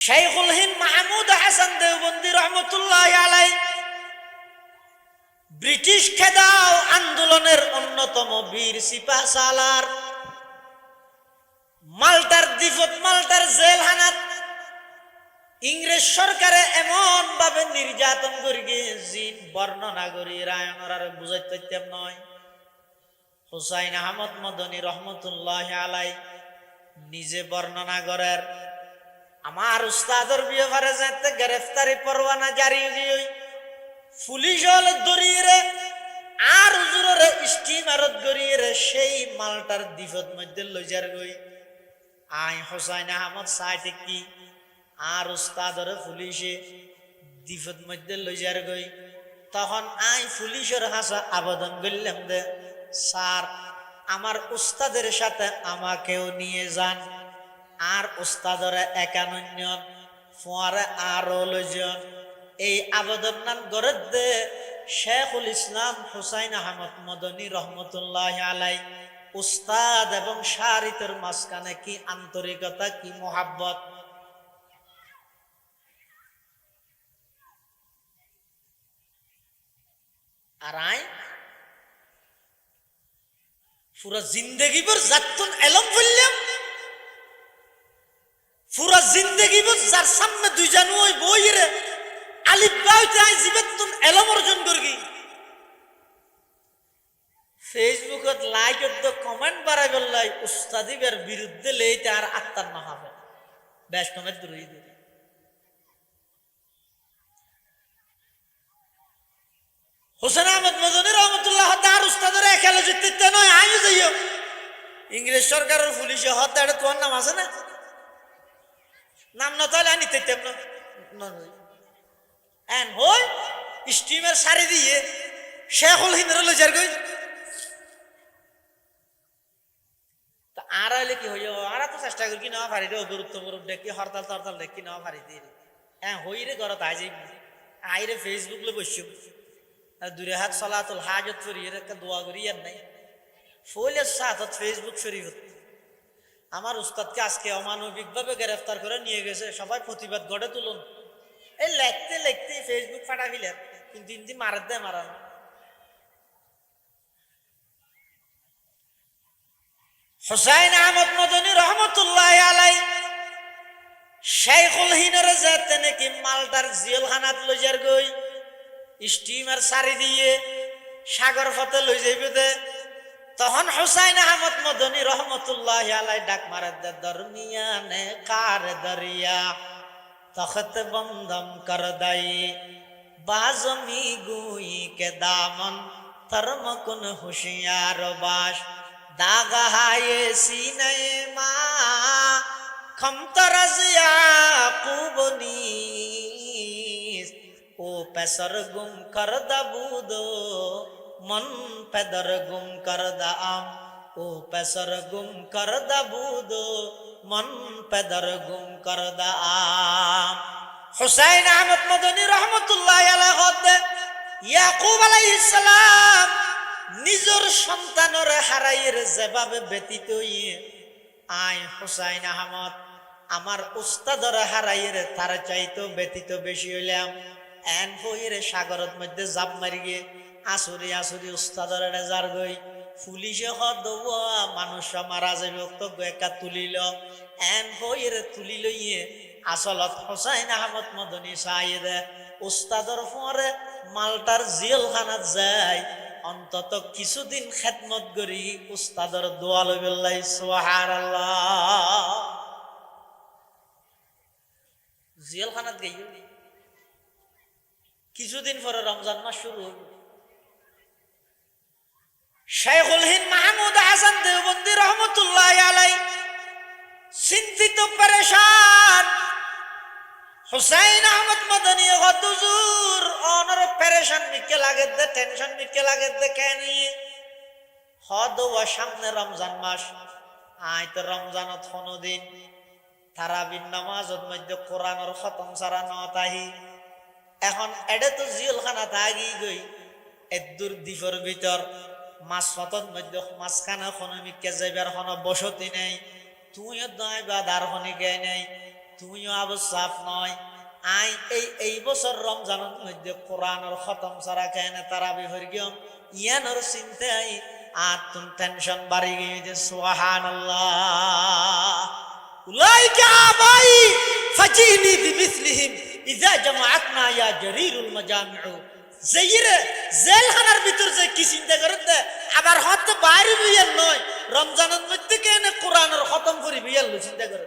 শাইখুল হিন্দ মাহমুদ হাসান দেওবন্দি রহমতুল্লাহ আলাই ব্রিটিশ খেদাও আন্দোলনের অন্যতম বীর সিপাহ সালার মাল্টার দ্বীপত মাল্টার জেলখানাত ইংরেজ সরকারে এমন ভাবে নির্যাতন করি জি বর্ণনা করি রায়নর আর বুঝাইতে নয়। হুসাইন আহমদ মদনী রহমতুল্লাহ আলাই নিজে বর্ণনা করেন, আমার উস্তাদর ব্যাপারে যাতে গ্রেফতারি পরোয়ানা জারি হই পুলিশ হল দরিয়ে আর হুজুরে স্টিমারত গড়িয়ে সেই মালটার দ্বীপত মধ্যে লইজার গই আই হুসাইন আহমদ সাইটে কি আর উস্তাদর পুলিশে দ্বীপত মধ্যে লইজার গই। তখন আই পুলিশের হাসা আবেদন করলাম দে স্যার আমার উস্তাদের সাথে আমাকেও নিয়ে যান, আর উস্তাদরে একানন্য ফোয়ারে আরো লইজন। এই আবেদন নাম গড়ে দে শেখুল ইসলাম হুসাইন আহমদ মদনী রহমতুল্লাহ আলাই উস্তাদ এবং শারিতের মাঝখানে কি আন্তরিকতা, কি মোহাব্বত। আর আই পুরা জিন্দগি ভর যাতুন এলম বললাম, পুরা জিন্দগি ভর যার সামনে দুই জানু ওই বই রে আলিফ বাউতে আই জিবেতুন এলম অর্জন করগি। ফেসবুকত লাইক দ কমেন্ট বাড়াই বললাই উস্তাদিবের বিরুদ্ধে লেইতে আর আত্মার না হবে বেশ কমেন্ট দূরই দিই। হোসেন আহমদ মদনী রহমতুল্লাহ তার উস্তাদের খেলে জিততে নয় আইও যাইও ইংরেজ সরকারের পুলিশে হত্যাটা তোমার নাম আছে না, নাম না তাহলে আনি তেতাম না এন হই স্টিমের সারি দিয়ে শেখুল হিন্দর লইজার গই। তা আর হইলে কি হইও আর তো চেষ্টা করি কি নেওয়া পারি রে গুরুত্বপূর্ণ দেখি হরতাল তরতাল দেখি নেওয়া পারি দিয়ে হ্যাঁ হই রে ঘরত আই যাই আইরে ফেসবুক লে বসছো দূরে হাত সলাতুল হাজত করি একটা দোয়া করি আর নাই ফইলের সাথে ফেসবুক শরীফ। আমার উস্তাদকে আজকে অমানবিক ভাবে গ্রেফতার করে নিয়ে গেছে, সবাই প্রতিবাদ গড়ে তুলুন। এই লেখতে লেখতে ফেসবুক ফাটা ফিলেন কিন্তু ইন্দি মারার দেয় মারানো। হুসাইন আহমদ মদনী রহমতুল্লাহ আলাই শাইখুল হিনের যেতে নাকি মালটার জেলখানাত লইজার গই স্টিমার সারি দিয়ে সাগর পথে লই যাইবে দে। তখন হুসাইন আহমদ মদনী রহমতুল্লাহ আলাই ডাক মারে দে দরমিয়ানে কার দরিয়া তখত বন্ধম কর দাই বাজমি গুই কে দামন ধর্ম কুন হুশিয়ার বাস দাগা হায়ে সিনে মা খমতরজিয়া কুবনি ও পেসর গুম কর দাবুদো মন পেদর গুম কর দাম ও পেসর গুম কর দাবুদো মন পেদর গুম কর দাম। হুসাইন আহমদ মদনী রহমতুল্লাহ আলাইহি হদে ইয়াকুব আলাইহিস সালাম নিজের সন্তানরে হারাইয়ের যেভাবে ব্যতীত হইয়ে আই হুসাইন আহমদ আমার উস্তাদরে হারাইয়ের তার চাইতো ব্যতীত বেশি হইলাম। এন হইরে সাগরের মধ্যে জাপ মারি গিয়ে আসুরি আসুরি উস্তাদরে যার গই পুলিশে হদওয়া মানুষ মারা যাবে তো একা তুলিল এন হইরে তুলি লইয়ে আসলত হুসাইন আহমদ মদনী সাইদে উস্তাদর পরে মালটার জেলখানাত যায় অন্তত কিছুদিন খেদমত করি উস্তাদর দোয়া লইবেলাই সুবহানাল্লাহ। জেলখানাত গেই কিছুদিন পরে রমজান মাস শুরু হল। শাইখুল হিন্দ মাহমুদ হাসান দেওবন্দি রহমতুল্লাহ আলাই চিন্তিত পরেশান হুসাইন আহমদ মদনী হুজুর অনর পরেশান মিকে লাগে দে টেনশন মিকে লাগে দে কেন হদওয়া সামনে রমজান মাস আই তো রমজানত 15 দিন তারাবির নামাজের মধ্যে কোরআনের খতম সারা নতাহি এখন এডে তো জেলখানা থাকি গই এদুর দ্বীপের ভিতর মাছ পথর মধ্যে মাঝখানে কোনো মিকে যাইবার কোনো বসতি নেই তুইও নয় বা দারখনি গে নেই তুমিও আবু সাফ নয়। আই এই বছর রমজানের মধ্যে কোরআনের খতম ছাড়া কেন তারাবি হয়ে গিয়ম ইয়ানোর চিন্তায় আর তুমি টেনশন বাড়ি গিয়ে সুবহানাল্লাহ। উলাইকা আবাই ফাজিনি বিমিসলিহিম ইযা জামাআতনা ইয়া জারীরুল মাজামিউ। যেইরে জেলখানার ভিতর যে কি চিন্তা করতে আবার হত বাইরে বিয়াল নয়, রমজানের মধ্যে কেন কোরআনের খতম করি বিয়াল চিন্তা করে।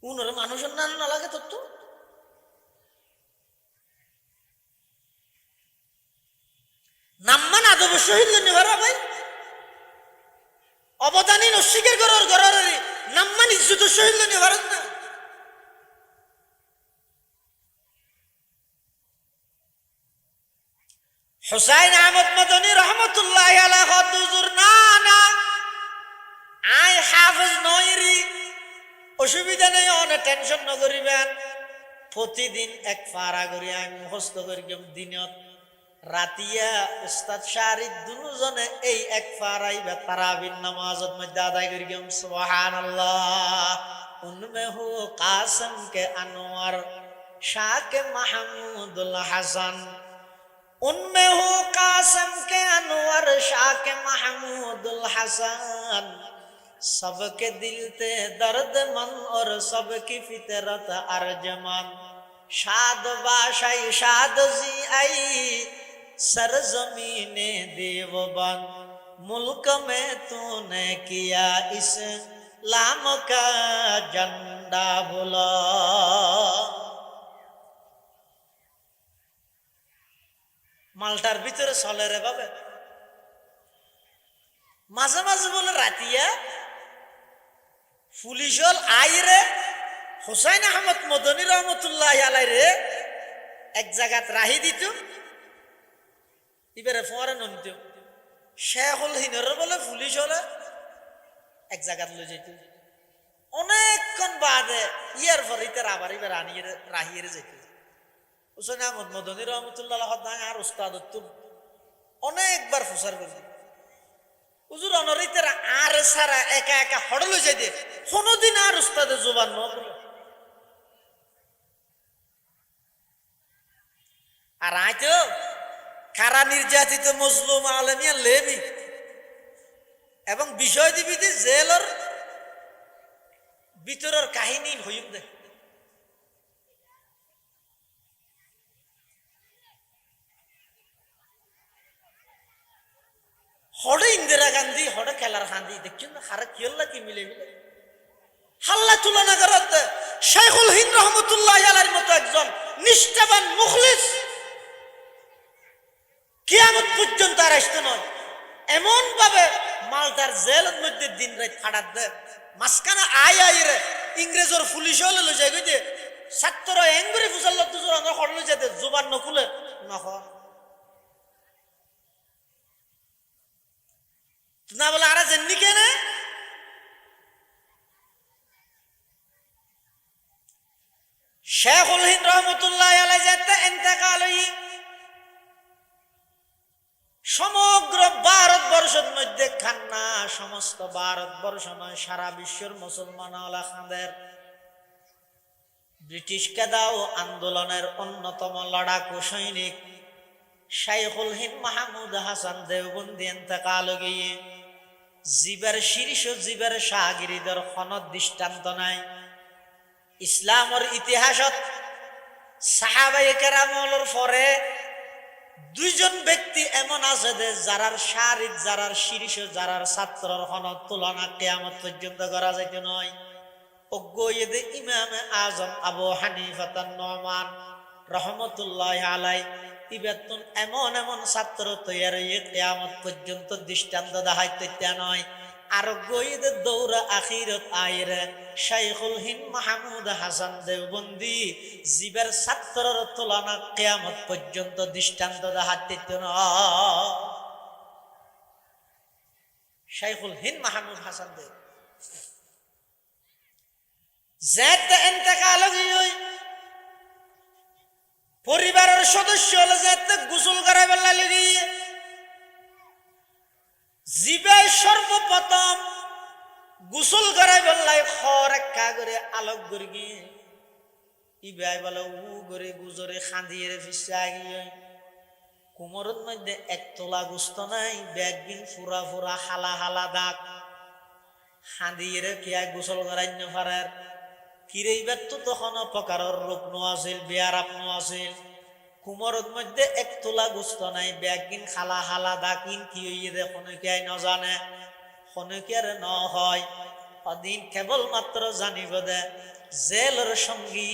উনার মানুষের নাম না লাগে তোর তো নাম্মান আদব শহীদ নেভারা ভাই অবদানী নস্বীকার করার ঘরের নাম্মান ইজ্জত শহীদ নেভারেন না। হুসাইন আহমদ মদনী রহমতুল্লাহ আলাইহি হুজুর না না আই হাফেজ নয়রি অসুবিধা নেই, অনেক টেনশন নকরিবেন। প্রতিদিন এক পারা করি আমি মুখস্থ করি দিনত রাতিয়া উস্তাদ শাহরিদ দুজনে এই এক পারাই বা তারাবির নামাজত মধ্যে আদায় করি সুবহানাল্লাহ। উনমে হু কাসম কে আনোয়ার শাহ কে মাহমুদুল হাসান, उनमें हो कासम के अनवर शाह के महमूदुल हसन। सबके दिल ते दर्द मन और सबकी फितरत अर्जमन। शाद बाशाई शाद जी आई सरजमीने देवबन। मुल्क में तूने किया इस्लाम का झंडा बुला। মালটার ভিতরে চলে রে বাবে মাঝে মাঝে বলে রাতিয়া পুলিশ হল আই রে হুসাইন আহমদ মদনী রহমতুল্লাহ আলাই রে এক জায়গাত রাহি দিত এবারে ফরে ননিত শেখুল হিনের বলে পুলিশ হলে এক জায়গাত লই যেত অনেকক্ষণ বাদে ইয়ার পর ইতার আবার এবার আনিয়ে রাহিয়ে যেত। হুসাইন আহমদ মদনী রহমতুল্লাহ আর উস্তাদ অনেকবার প্রচার করছে হুজুর অনরিতের আর সারা একা একা হড়ল যাই দিয়ে কোনদিন আর উস্তাদের জোবান ন বলে। আর আইতো কারা নির্যাতিত মজলুম আলমিয়া লেবি এবং বিষয় দিবি জেলের ভিতরের কাহিনী হইব দে। হড়ে ইন্দিরা গান্ধী হড়ে খেলার হান্দি দেখছেন না হারে খেললা কি মিলে মিলে হাল্লা তুলনা করার শেখুল হিন্দ রহমতুল্লাহ আলাইহির মতো একজন নিষ্ঠাবান মুখলিস কিয়ামত পর্যন্ত আর আসতে নয় এমন ভাবে মালটার জেলের মধ্যে দিন রাত খাটার দে মাঝখানে আয় আই রে ইংরেজর পুলিশ হলে লই যায় যে ছাত্র এঙ্গুরি ফুসাল্লা দুজোর আমরা হড়লে যেতে জোবান নকুলে নখ না বলে আর জেননি কেন শেখুল হিন্দ রহমতুল্লাহ আলাইহি যেতে ইন্তেকাল হই সমগ্র ভারতবর্ষের মধ্যে খান্না সমস্ত ভারতবর্ষ নয় সারা বিশ্বের মুসলমান আলাখানদের ব্রিটিশ কেদাও আন্দোলনের অন্যতম লড়াকু সৈনিক শেখুল হিন্দ মাহমুদ হাসান দেওবন্দি ইন্তেকাল গিয়ে জীবের শীর্ষ জীবের শাহগিরিদের খনদ দৃষ্টান্ত নাই। ইসলামের ইতিহাসত সাহাবায়ে কেরামর পরে দুইজন ব্যক্তি এমন আছে যে যারার শারীর যারার শীর্ষ যারার ছাত্রর খনদ তুলনা কিয়ামত পর্যন্ত করা যাইতে নয়। অজ্ঞ ইমাম আজম আবু হানিফা নুমান রহমতুল্লাহ আলাই ইবেতন এমন এমন ছাত্র তৈরি কিয়ামত পর্যন্ত দৃষ্টান্ত দেখাইতে নয়। আর গইদের দৌড়া আখিরত আইরে শেখুল হিন্দ মাহমুদ হাসান দেওবন্দি জীবের ছাত্রর তুলনা কিয়ামত পর্যন্ত দৃষ্টান্ত দেখাইতে নয়। শেখুল হিন্দ মাহমুদ হাসান দেব যেতে ইন্তেকাল হই পরিবারের সদস্য হলে যেতে গোসল করাই বেলা লেগে জীবে সর্বপ্রথম গোসল করাই বললাই খর একা করে আলোক গর্গি ইবাই বলে উ করে গুজরে খাঁদিয়ে ফিসা গিয়ে কোমরের মধ্যে এক তোলা গুস্ত নাই ব্যাগবিন ফুরা ফুরা হালা হালা দাগ খাঁদিয়ে কিয়া গোসল করাই পারার কিরে ইবার তো তখন প্রকারের রোগ নো আছিল বেয়ারাপ নো আছিল কোমরের মধ্যে এক তোলা গুস্ত নাই ব্যাগবিন খালা হালা দাগ ইন কি হইয়ে দে কোনো কিয়াই ন জানে কোনো কি আর ন হয় অদিন কেবল মাত্র জানিব দে জেলের সঙ্গী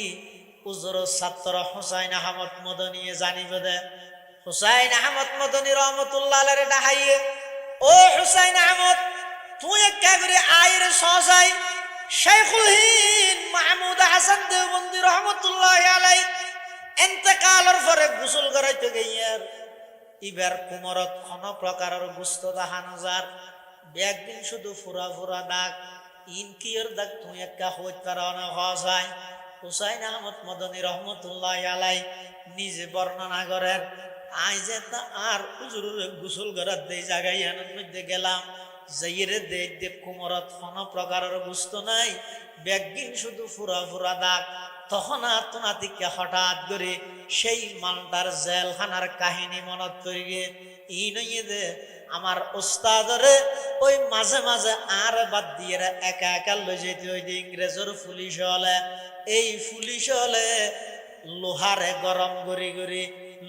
উজর ছাত্র হুসাইন আহমদ মদনী জানিব দে হুসাইন আহমদ মদনী রহমতুল্লাহ আলাইহি ডাহাইয়ে ও হুসাইন আহমদ তুই একা করে আইরে সজাই শেখুল হিন্দ মাহমুদ হাসান দেওবন্দি রহমতুল্লাহ আলাইহি ইন্তেকালের পরে গোসল করাইতে গিয়ার ইবার কোমরত কোন প্রকারের গুস্ত দেখা নজার ব্যাগদিন শুধু ফুরা ফুরা দাগ ইনকিয়র দাগ তুই একা হইতে পারো না হসাই হুসাইন আহমদ মদনী রহমতুল্লাহ আলাই নিজে বর্ণনা করেন আই যে তা আর হুজুরের গোসল করার দেই জায়গায় এর মধ্যে গেলাম যাইরে দে কোমরত কোন প্রকারের গুস্ত নাই ব্যাগদিন শুধু ফুরা ফুরা দাগ তখন আত্মনাতিকে হঠাৎ করে সেই মালদার জেলখানার কাহিনী মনত করে গিয়ে ই নইয়ে দে আমার ওস্তাদরে ওই মাঝে মাঝে আর বাদ দিয়ে একা একা লই যেতে ওই ইংরেজের পুলিশ হলে এই পুলিশ হলে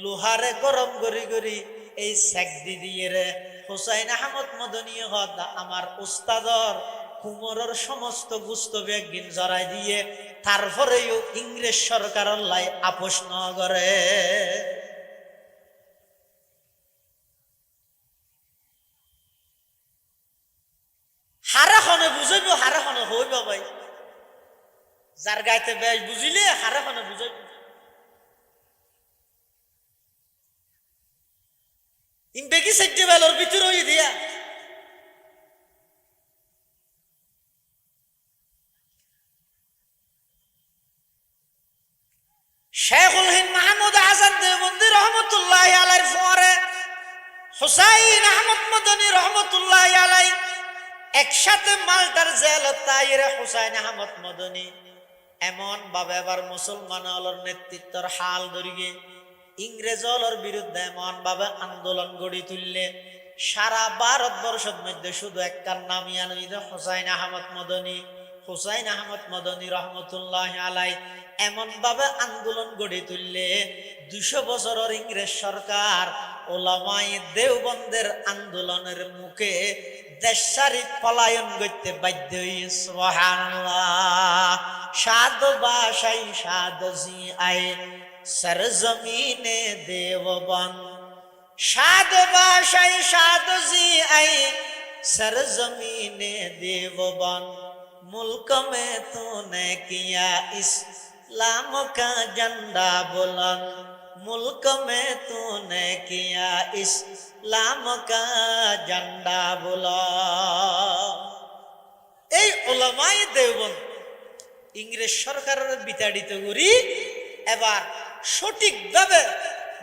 লোহারে গরম করি এই সেকদি দিয়ে রে হুসাইন আহমদ মদনী হদ আমার ওস্তাদর কুমরের সমস্ত গুস্ত বেগিন জড়াই দিয়ে তারপরেও ইংরেজ সরকারের লাই আপোষ ন করে হারাখনে বুঝাইব হারাখনে হইব ভাই যার গাইতে বেশ বুঝিলে হারাখনে বুঝাইব ইনবেকি সাইডে বেলর ভিতর হই দিয়া শেখুল হিন্দ মাহমুদ হাসান দেওবন্দি রহমতুল্লাহ আলাইহির পরে হুসাইন আহমদ মদনী রহমতুল্লাহ আলাইহি একসাথে মালটার জেল তাইরে হুসাইন আহমদ মদনী এমন ভাবে এবার মুসলমানদের নেতৃত্বের হাল ধরিয়ে ইংরেজদের বিরুদ্ধে এমন ভাবে আন্দোলন গড়ি তুললে সারা ভারতবর্ষের মধ্যে শুধু একটার নামই আনইদে হুসাইন আহমদ মদনী রহমতুল্লাহ আলাইহি এমন ভাবে আন্দোলন গড়ি তুললে 200 বছরের ইংরেজ সরকার ওলামায়ে দেওবন্দের আন্দোলনের মুখে দেশারি পলায়ন করতে বাধ্য হইছে সুবহানাল্লাহ সাধু বাসাই সাধজি আয় সরজমিনে দেওবন্দ সাধু বাসাই সাধজি আয় সরজমিনে দেওবন্দ मुल्क में तूने किया इस्लाम का झंडा बुलंद मुल्क में तूने किया इस्लाम का झंडा बुलंद এই উলামায়ে দেওবন্দ ইংরেজ সরকারের বিতাড়িত করি এবার সঠিকভাবে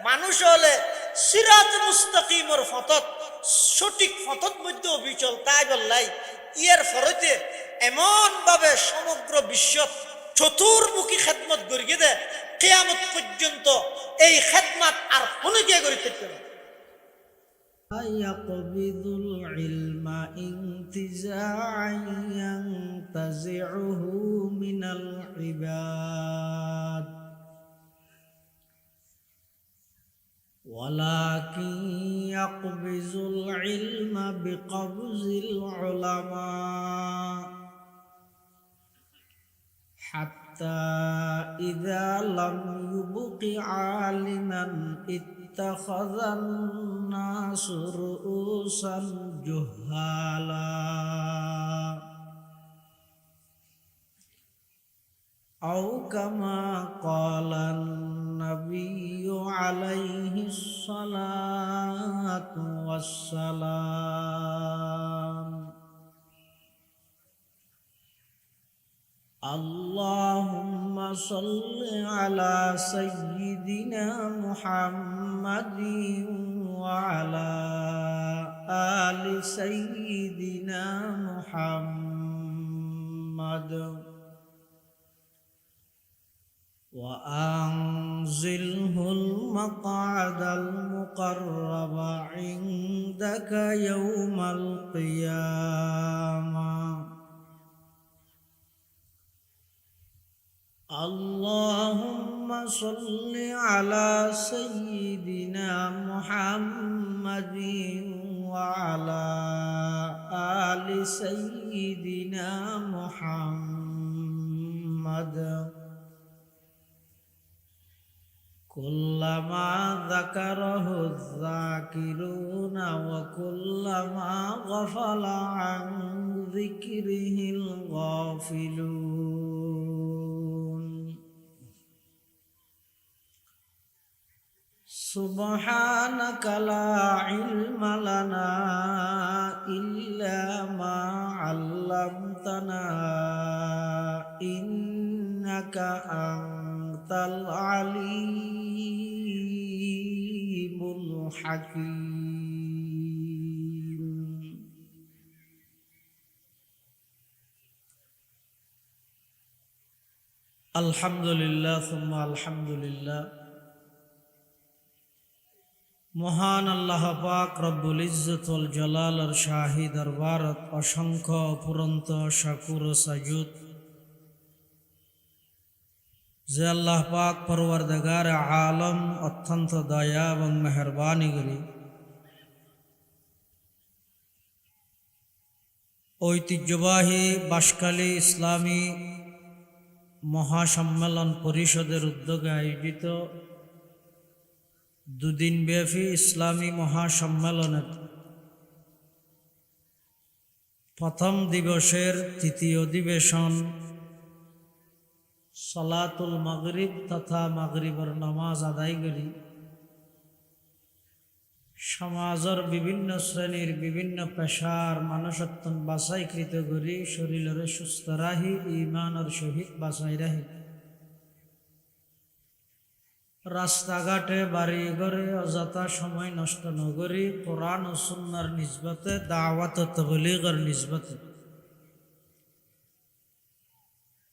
মানুষ হলে সিরাত মুস্তাকিমর ফতত সঠিক ফতত মধ্যে অবিচল তাই বললাই ইয়ার ফরতে এমন ভাবে সমগ্র বিশ্ব চতুর্মুখী খেদমত করিয়ে দে কিয়ামত পর্যন্ত এই খেদমত আর কোনো কে করি থাকবে না ইয়াকবিদুল ইলমা ইনতিজাআন ইয়ানতাজিউহু মিনাল ইবাদ ولكن يقبض العلم بقبض العلماء حتى إذا لم يبق عالما اتخذ الناس رؤوسا جهالا أو كما قال النبي عليه الصلاة والسلام اللهم صل على سيدنا محمد وعلى آل سيدنا محمد وأنزله المقعد المقرب عندك يوم القيامة اللهم صل على سيدنا محمد وعلى آل سيدنا محمد كلما ذكره الذاكرون وكلما غفل عن ذكره الغافلون سبحانك لا علم لنا إلا ما علمتنا إنك أنت العليم الحكيم الحمد لله ثم الحمد لله মহান আল্লাহ পাক রব্বুল ইজ্জত ওয়াল জালালের শাহী দরবারত অসংখ্য অফুরন্ত শাকুর ও সাজুদ যে আল্লাহ পাক পরওয়ারদিগার আলম অত্যন্ত দয়া এবং মেহরবানি করি ঐতিহ্যবাহী বাঁশখালী ইসলামী মহাসম্মেলন পরিষদের উদ্যোগে আয়োজিত দুদিনব্যাপী ইসলামী মহাসম্মেলনের প্রথম দিবসের তৃতীয় অধিবেশন সালাতুল মাগরিব তথা মাগরিবের নামাজ আদায় করি সমাজের বিভিন্ন শ্রেণীর বিভিন্ন পেশার মানুষত্বন বাছাইকৃত করি শরীরের সুস্থ রাহি ইমানের সহিত বাছাই রাহি রাস্তাঘাটে বাড়ি ঘরে অযথা সময় নষ্ট নগরী কোরআন ও সুন্নাহর নিসবতে দাওয়াত ও তাবলীগের নিসবতে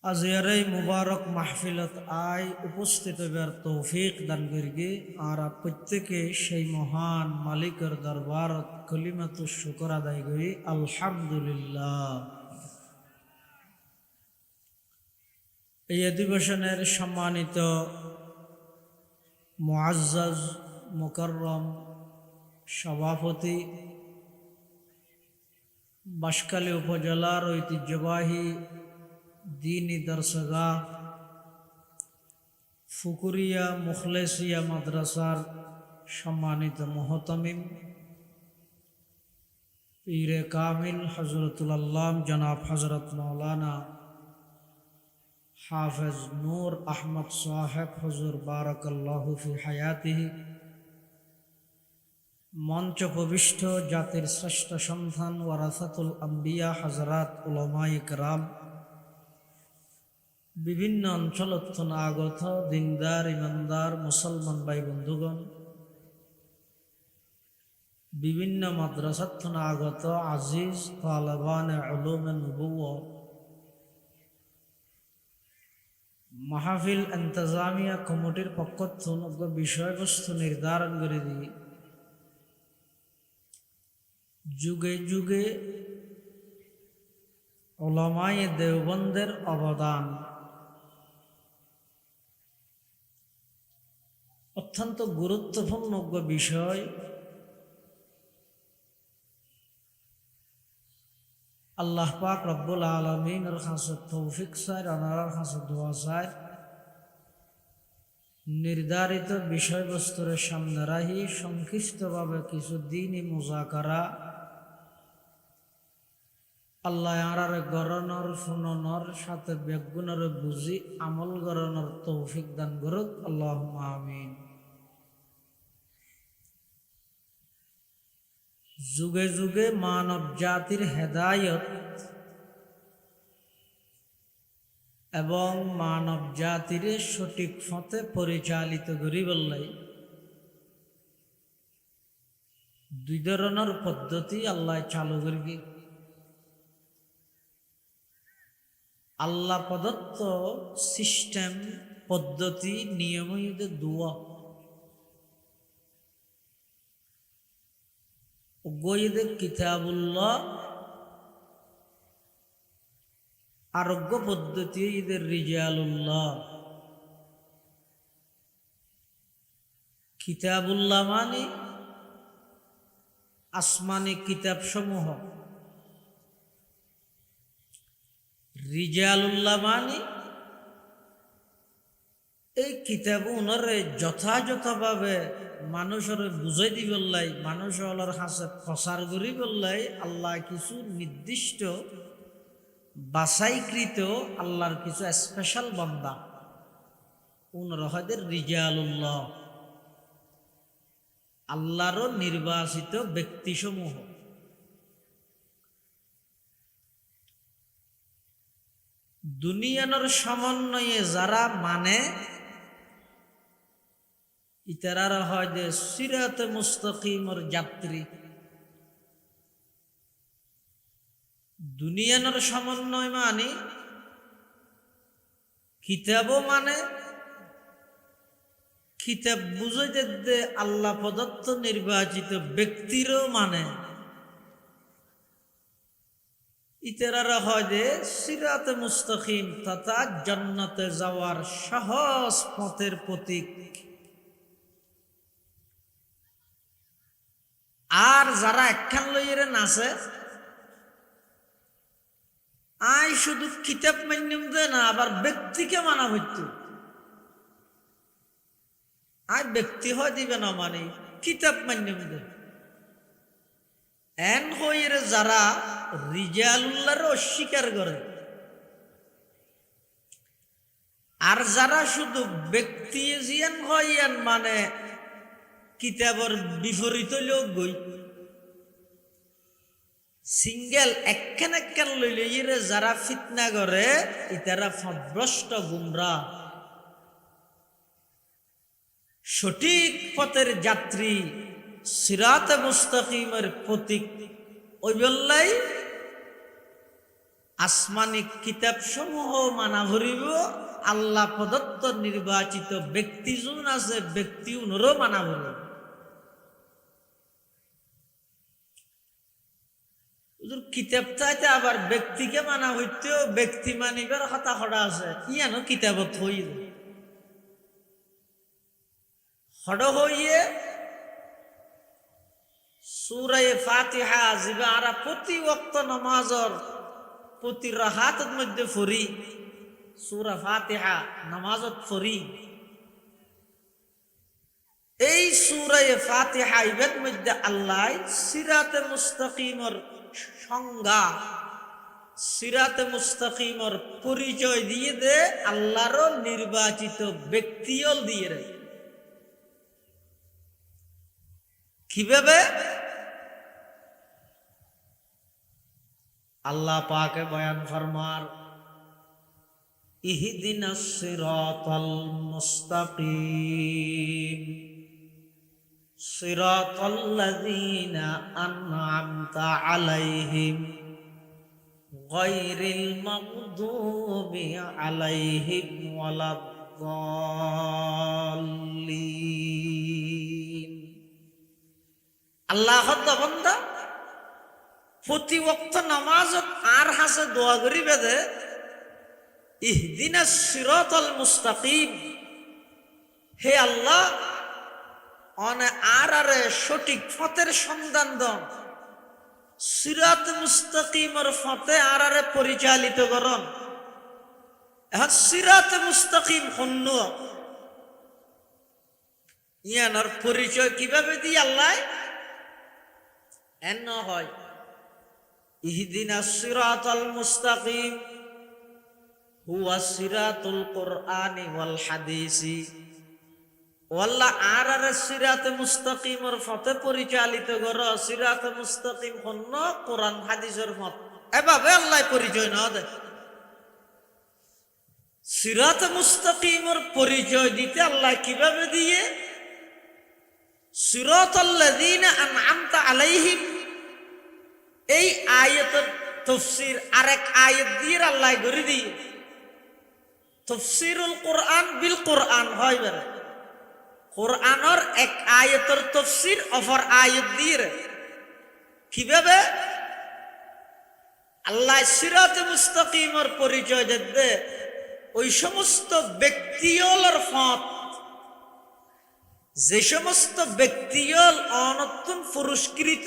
আজিয়ার এই মুবারক মাহফিলত আয় উপস্থিত হবার তৌফিক দান করি আর প্রত্যেকে সেই মহান মালিকের দরবারত কলিমাতু শুকর আদায় করি আলহামদুলিল্লাহ। এই অধিবেশনের সম্মানিত মুআজ্জাজ মুকাররম সভাপতি বাঁশখালী উপজেলার ঐতিহ্যবাহী দ্বীনী দরসগাহ ফুকুরিয়া মুখলেসিয়া মাদ্রাসার সম্মানিত মুহতামিম পীরে কামিল হযরতুল আল্লাম জনাব হযরত মাওলানা হাফেজ নূর আহমদ সাহেব হুজুর বারাকাল্লাহু ফি হায়াতিহি মঞ্চ প্রবিষ্ট জাতির শ্রেষ্ঠ সন্তান ওয়ারাসাতুল আম্বিয়া হযরত উলামায়ে কেরাম বিভিন্ন অঞ্চলত আগত দিনদার ইমানদার মুসলমান ভাই বন্ধুগণ বিভিন্ন মাদ্রাসাত আগত আজিজ তালেবান উলুমে নবুওয়া মাহফিল ইন্তজামিয়া কমিটির পক্ষ থেকে বিষয়বস্তু নির্ধারণ করে দিয়ে যুগে যুগে উলামায়ে দেওবন্দের অবদান অত্যন্ত গুরুত্বপূর্ণ বিষয়। আল্লাহ পাক রব্বুল আলামিনের কাছে তৌফিক চাই আনার কাছে দোয়া চাই নির্ধারিত বিষয়বস্তুর সামনে রাখি সংক্ষিপ্তভাবে কিছু দিনই মুজাকারা আল্লাহ আরার গরণর শুননর সাথে বেগুনের বুঝি আমল গরণর তৌফিক দান করুক আল্লাহুম্মা আমিন। যুগে যুগে মানব জাতির হেদায়ত এবং মানব জাতির সঠিক পথে পরিচালিত করিবলাই দুই ধরনের পদ্ধতি আল্লাহ চালু করবি। আল্লাহ প্রদত্ত সিস্টেম, পদ্ধতি, নিয়ম ঈদের দোয়া। ঈদের কিতাবুল্লাহ, আরোগ্য পদ্ধতি ঈদের রিজালুল্লাহ। কিতাবুল্লাহ মানে আসমানি কিতাব সমূহ, রিজালুল্লাহ মানে এই কিতাব উনরে যথাযথভাবে মানুষের বুঝাই দি বললাই, মানুষ হলার হাসে প্রচার করি বললাই আল্লাহ কিছু নির্দিষ্ট বাছাইকৃত আল্লাহর কিছু স্পেশাল বান্দা উনর হদের রিজালুল্লাহ, আল্লাহরও নির্বাচিত ব্যক্তিসমূহ। দুনিয়ানোর সমন্বয়ে যারা মানে ইতারারা হয় যে সিরাতে মুস্তাকিমর যাত্রী। দুনিয়ানোর সমন্বয় মানে কিতাবও মানে, কিতাব বুঝে যে আল্লাহ প্রদত্ত নির্বাচিত ব্যক্তিরও মানে ইতারারা হয় যে সিরাতে মুস্তাকিম তথা জান্নাতে যাওয়ার সহজ পথের প্রতীক। আর যারা একখান লইয়ের নাচে, আই শুধু কিতাব মান্যম দে না, আবার ব্যক্তিকে মানা হইতো। আই ব্যক্তি হয় দিবে না মানে কিতাব মান্যম দে। এন হইয়ের যারা রিজালুল্লাহর অস্বীকার করে, আর যারা শুধু ব্যক্তি জিয়ান হইয়ান মানে কিতাবর বিপরীত লোক গই সিঙ্গেল একখান একখান লইলে ইরে যারা ফিতনা করে ইতারা ভ্রষ্ট গুমরা। সঠিক পথের যাত্রী সিরাতে মুস্তাকিমের প্রতীক ওই বললাই আসমানি কিতাব সমূহ মানা ভরিব, আল্লাহ প্রদত্ত নির্বাচিত ব্যক্তি যোন আছে ব্যক্তি উনরও মানা ভরিব। কিতাব চাইতে আবার ব্যক্তিকে মানা হইতেও ব্যক্তি মানিবার কথা হড়া আছে, ইয়ানো কিতাবত হইল হড় হইয়ে সূরা ফাতিহা জিবা আরা প্রতি ওয়াক্ত নামাজর প্রতি রাহাতের মধ্যে ফরি সূরা ফাতিহা নামাজত ফরি। এই সূরা ফাতিহা ইবের মধ্যে আল্লাহ সিরাতে মুস্তাকিমর সংজ্ঞা, সিরাতে মুস্তাকিমর পরিচয় দিয়ে দে, আল্লাহরও নির্বাচিত ব্যক্তিও দিয়ে রে। কিভাবে? আল্লাহ পাকে বয়ান ফরমার ইহদিনাস সিরাতাল মুস্তাকিম সিরাতাল্লাযীনা আন'আমতা আলাইহিম গায়রিল মাগদুবি আলাইহিম ওয়ালাদ-দাল্লিন। আল্লাহর বান্দা প্রতি ওয়াক্ত নামাজত আর হাসে দোয়া করি বেদে ইহদিনাস সিরাতাল মুস্তাকিম, হে আল্লাহ অনে আরে সঠিক পথের সন্ধান দাও, সিরাত মুস্তাকিমের পথে আরে পরিচালিত করন। এখন সিরাত মুস্তাকিম হন্য ইয়ানোর পরিচয় কিভাবে দি আল্লাহ এন হয় ইহদিনাস সিরাতাল মুস্তাকিম হুয়া সিরাতুল কুরআনি ওয়াল হাদিসি। আল্লাহ আর সিরাতে মুস্তাকিমের পথে পরিচালিত কর, সিরাতে মুস্তাকিম হন্য কোরআন হাদিসের পথ। এভাবে আল্লাহ পরিচয় না দেয়। সিরাতে মুস্তাকিমের পরিচয় দিতে আল্লাহ কিভাবে দিয়ে সিরাতাল্লাযীনা আন'আমতা আলাইহিম, এই আয়াতের তফসির আরেক আয়াত দিয়ে আল্লাহ করে দিয়ে তফসিরুল কোরআন বিল কোরআন হয় বেড়ে কোরআনের এক আয়াতের তফসির অপর আয়াত দিয়ে কিভাবে আল্লাহ সিরাতে মুস্তাকিমের পরিচয় দেবে ওই সমস্ত ব্যক্তির পথ যে সমস্ত ব্যক্তির অনতুন পুরস্কৃত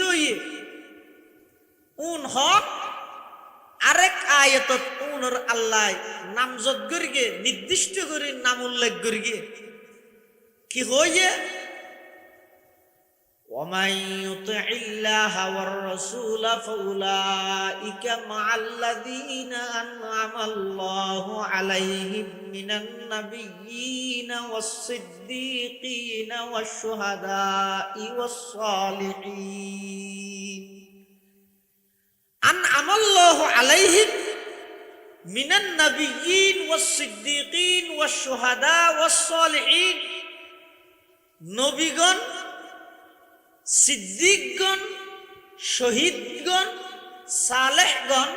উন হক আরেক আয়াতত উনর আল্লাহ নামজদ করিগে নির্দিষ্ট করে নাম উল্লেখ করিগে কি হয়ে ومن يطع الله والرسول فأولئك مع الذين أنعم الله عليهم من النبيين والصديقين والشهداء والصالحين أنعم الله عليهم من النبيين والصديقين والشهداء والصالحين নবীগণ সিদ্দিকগণ শহীদগণ সালেহগণ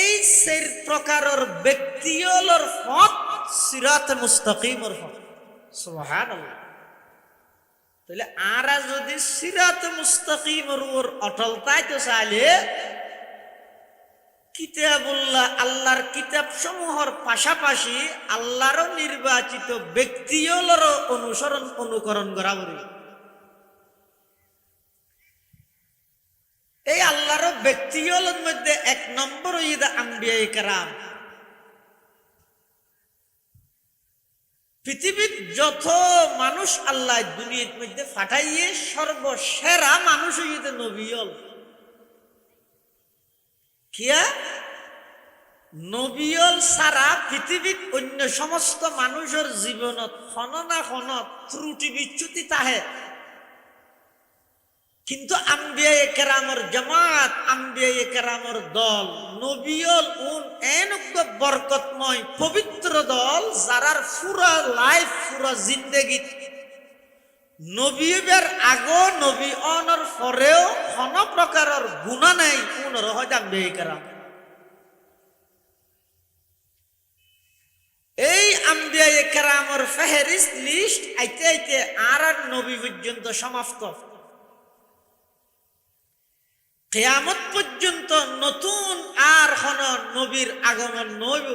এই চার প্রকারের ব্যক্তির পথ সিরাতে মুস্তাকিমের পথ সুবহানাল্লাহ তাহলে আরা যদি সিরাতে মুস্তাকিমের উপর অটল থাকতে চাইলে কিতাবুল্লাহ আল্লাহর কিতাব সমূহের পাশাপাশি আল্লাহর নির্বাচিত ব্যক্তির অনুসরণ অনুকরণ করা বলি এই আল্লাহর ব্যক্তির মধ্যে এক নম্বর ঈদ আম্বিয়ায়ে কেরাম পৃথিবীর যত মানুষ আল্লাহ দুনিয়ার মধ্যে ফাটাইয়ে সর্বসেরা মানুষ ঈদ নবীল কিয়া নবীল সারা পৃথিবীর অন্য সমস্ত মানুষের জীবনত ক্ষণ না ক্ষণ ত্রুটি বিচ্যুতি তাহে কিন্তু আম্বিয়ায়ে কেরামের জামাত আম্বিয়ায়ে কেরামের দল নবীল উন এনক বরকতময় পবিত্র দল যারার পুরা লাইফ পুরা জিন্দেগি নবীবের আগো নবী অনর পরেও কোন প্রকারের গুনাহ নাই উনর হয় আম্বিয়ায়ে কেরাম এই আম্বিয়ায়ে কেরামের ফেহরিস্ট লিস্ট আইতে আইতে আর নবী পর্যন্ত সমাপ্ত কিয়ামত পর্যন্ত নতুন আর কোন নবীর আগমন নইব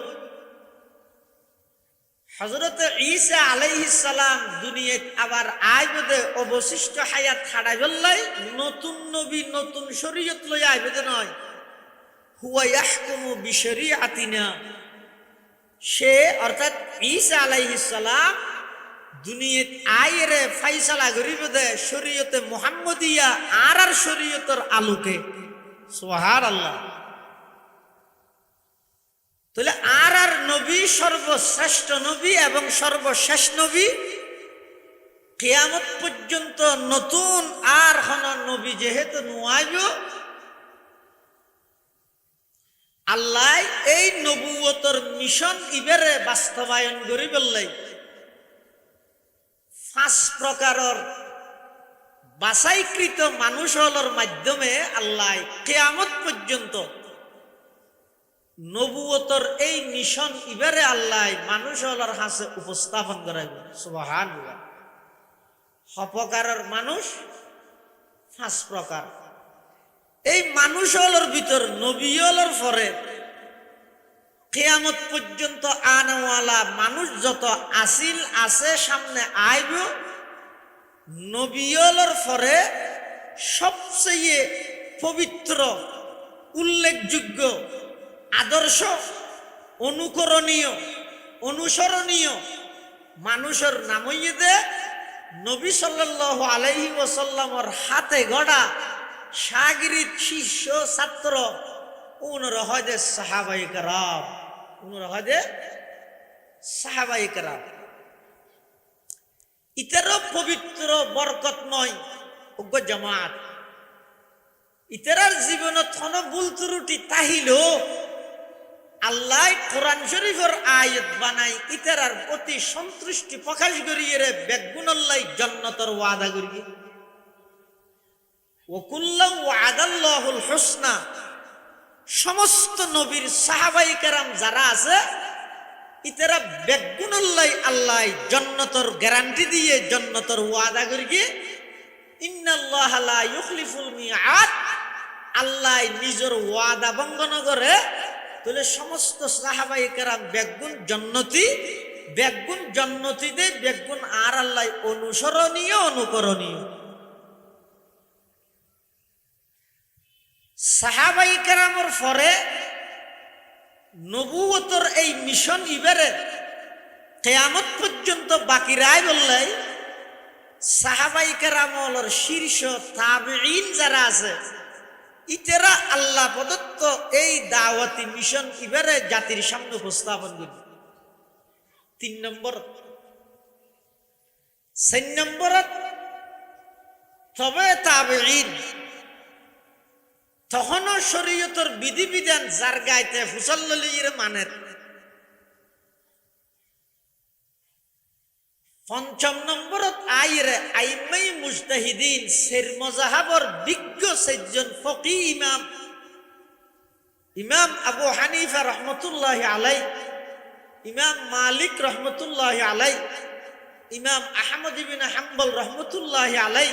হযরত ঈসা আলাইহিস সালাম দুনিয়াত আবার আইবদে অবশিষ্ট হায়াত ছাড়াই বললাই নতুন নবী নতুন শরীয়ত লই আইবদে নয় হুয়া ইয়াহকুমু বিশরিআতিনা সে অর্থাৎ ঈসা আলাইহিস সালাম দুনিয়াত আইরে ফাইসালা করিব দে শরীয়তে মুহাম্মদিয়া আর শরীয়তের আলোকে সুবহানাল্লাহ তাহলে আর নবী সর্বশ্রেষ্ঠ নবী এবং সর্বশেষ নবী কিয়ামত পর্যন্ত নতুন আর কোন নবী যেহেতু নুয়াইব আল্লাহ এই নবুয়তের মিশন ইবেরে বাস্তবায়ন করি বললাই পাঁচ প্রকারের বাছাইকৃত মানুষের মাধ্যমে আল্লাহ কিয়ামত পর্যন্ত নবুয়তের এই মিশন ইবারে আল্লাহ মানুষের হাতে উপস্থাপন করাইব সুবহানাল্লাহ প্রকারের মানুষ পাঁচ প্রকার এই মানুষের ভিতর নবীর পরে কিয়ামত পর্যন্ত আনওয়ালা মানুষ যত আসিল আছে সামনে আইব নবীর পরে সবচেয়ে পবিত্র উল্লেখযোগ্য আদর্শ অনুকরণীয় অনুসরণীয় মানুষের নাম হইয়ে নবী সাল্লাল্লাহু আলাইহি ওয়াসাল্লামের হাতে গড়া শাগিরিদ শিষ্য ছাত্র উনরা হদে সাহাবায়ে কেরাম উনরা হদে সাহাবায়ে কেরাম ইতারও পবিত্র বরকতময় উগ্র জামাত ইতারার জীবনত কোন ভুল ত্রুটি তাহিল আল্লাহ কোরআন শরীফের আয়াত বানাই ইতারার প্রতি সন্তুষ্টি প্রকাশ করিয়ে রে বেগুনাল্লাহ জান্নাতের ওয়াদা করিয়ে ওয়া কুল্লু ওয়াদাল্লাহুল হুসনা সমস্ত নবীর সাহাবাই কেরাম যারা আছে ইতারা বেগুনুল্লাহ আল্লাহ জান্নাতের গ্যারান্টি দিয়ে জান্নাতের ওয়াদা করি গিয়ে ইন্নাল্লাহ লা ইউখলিফুল মিআদ আল্লাহ নিজের ওয়াদা ভঙ্গ না করে তাহলে সমস্ত সাহাবাই কেরাম বেগুন জান্নাতীতে বেগুন আর আল্লাহ অনুসরণীয় অনুকরণীয় সাহাবাই কেরামের পরে নবুয়তের এই মিশন ইবারে কিয়ামত পর্যন্ত বাকি রায় বললে সাহাবাই কেরামের শীর্ষ তাবেঈন যারা আছে ইতারা আল্লাহ প্রদত্ত এই দাওয়াতি মিশন ইবারে জাতির সামনে উপস্থাপন করবে 3 নম্বর 4 নম্বর তবে তাবেঈন তখনও শরীয়তের বিধিবিধান যার গাইতে ফুসল্লির মানের 5 নম্বরত আইরে আইমাই মুজতাহিদিন সের মজাহাবর বিজ্ঞ 4 জন ফকি ইমাম আবু হানিফা রহমতুল্লাহ আলাই, ইমাম মালিক রহমতুল্লাহ আলাই, ইমাম আহমদ ইবনে হাম্বল রহমতুল্লাহ আলাই,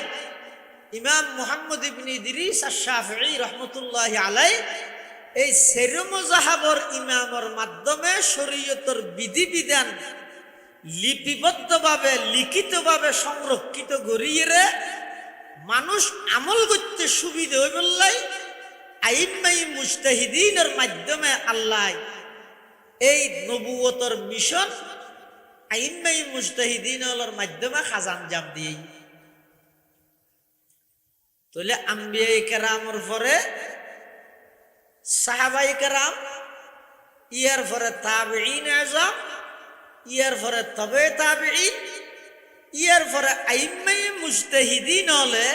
ইমাম মুহাম্মদ ইবনে ইদরিস আশ-শাফিঈ রহমতুল্লাহ আলাই এই সের মজাহাবর ইমামর মাধ্যমে শরীয়তের বিধিবিধান লিপিবদ্ধভাবে লিখিতভাবে সংরক্ষিত করিয়ে মানুষ আমল করতে সুবিধা হয়ে বললাই আইম্মাই মুজতাহিদিনের মাধ্যমে আল্লাহ এই নবুয়তের মিশন আইম্মাই মুজতাহিদিনের মাধ্যমে খাজান জাম দিয়ে তাহলে আম্বিয়ায়ে কেরামের পরে সাহাবায়ে কেরাম ইয়ার পরে তাবেঈন আযম ইয়ার পরে তবে তাবেঈন ইয়ার পরে আইম্মাই মুজতাহিদিন হলে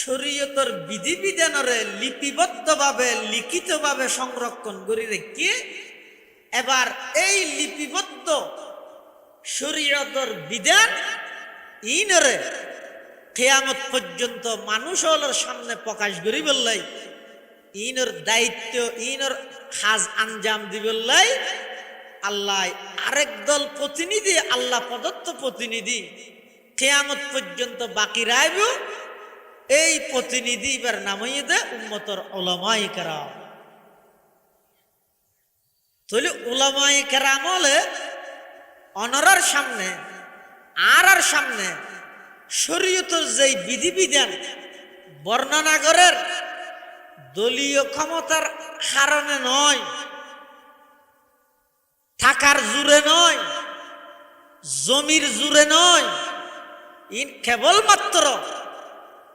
শরীয়তের বিধিবিধানরে লিপিবদ্ধভাবে লিখিতভাবে সংরক্ষণ করে রেখে এবার এই লিপিবদ্ধ শরীয়তের বিধান ইনরে কিয়ামত পর্যন্ত মানুষের সামনে প্রকাশ করি বললাই ইনর দায়িত্ব ইনর কাজ আঞ্জাম দিবল্লাই আল্লাহ আরেক দল প্রতিনিধি আল্লাহ প্রদত্ত প্রতিনিধি কিয়ামত পর্যন্ত বাকি রাইব এই প্রতিনিধি এবার নামাইয়ে দে উম্মতের উলামায়ে কেরাম। তাহলে উলামায়ে কেরাম হলে অনরার সামনে আর সামনে শরীয়তের যেই বিধিবিধান বর্ণনা করার দলীয় ক্ষমতার কারণে নয়, টাকার জোরে নয়, জমির জোরে নয়, ইন কেবলমাত্র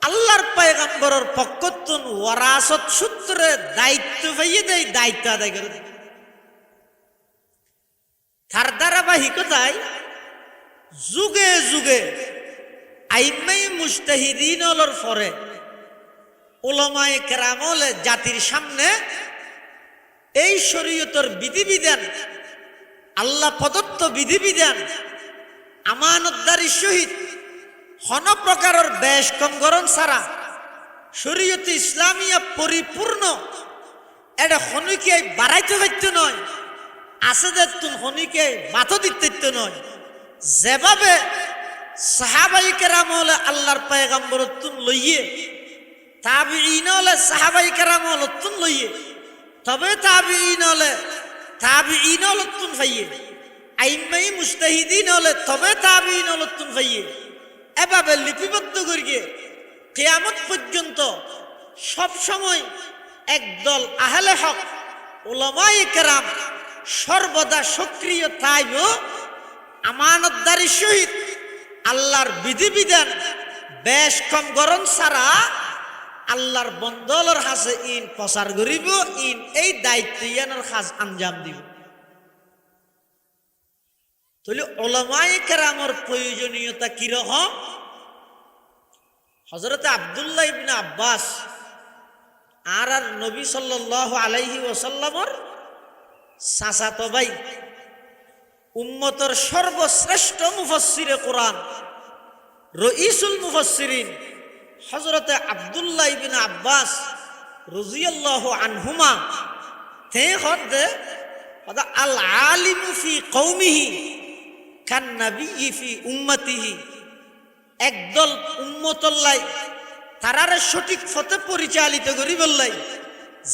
আল্লাহর পয়গম্বরের পক্ষতুন ওয়ারাসত সূত্রে দায়িত্ব পাইয়ে দেয়, দায়িত্ব আদায় করে তার ধারাবাহিকতায় যুগে যুগে আইম্মাই মুজতাহিদিন হলোর পরে উলামায়ে কেরাম হলে জাতির সামনে এই শরীয়তের বিধিবিধান আল্লাহ প্রদত্ত বিধিবিধান আমানতদারির সহিত কোন প্রকারের বেশ কমকরণ ছাড়া শরীয়তে ইসলামিয়া পরিপূর্ণ এটা হনিকে বাড়াইতে পারত নয়, আছে যে তুন হনিকে বাতো দিতে নয়, যেভাবে সাহাবাই কেরাম হলে আল্লাহর পয়গম্বর তুন লইয়ে তাবিঈন হলে সাহাবাই কেরাম হলে তুন লইয়ে তবে তাবিঈন হলে তুন ফাইয়ে আইম্মাই মুজতাহিদিন হলে তবে তাবিঈন হলে তুন ফাইয়ে এভাবে লিপিবদ্ধ করিয়ে কিয়ামত পর্যন্ত সব সময় একদল আহলে হক উলামায়ে কেরাম সর্বদা সক্রিয় থাইব আমানতদারির সহিত আল্লাহর বিধিবিধান বেশ কম গরম ছাড়া আল্লাহর বন্দলর হাসে ইন প্রচার করিব, ইন এই দায়িত্ব ইয়ানোর কাজ আঞ্জাম দিব। তাহলে উলামায়ে কেরামের প্রয়োজনীয়তা কিরকম? হযরত আব্দুল্লাহ ইবনে আব্বাস আর নবী সাল্লাল্লাহু আলাইহি ওয়াসাল্লামের চাচাতো ভাই উম্মতের সর্বশ্রেষ্ঠ মুফাসসিরে কোরআন রইসুল মুফাসসিরিন হযরত আব্দুল্লাহ ইবনে আব্বাস রাদিয়াল্লাহু আনহুমা তে হদে হদা আল আলিমু ফি কওমিহি কান নাবিয়্যি ফি উম্মতিহি। একদল উম্মতল্লাই তারারে সঠিক পথে পরিচালিত করি বললাই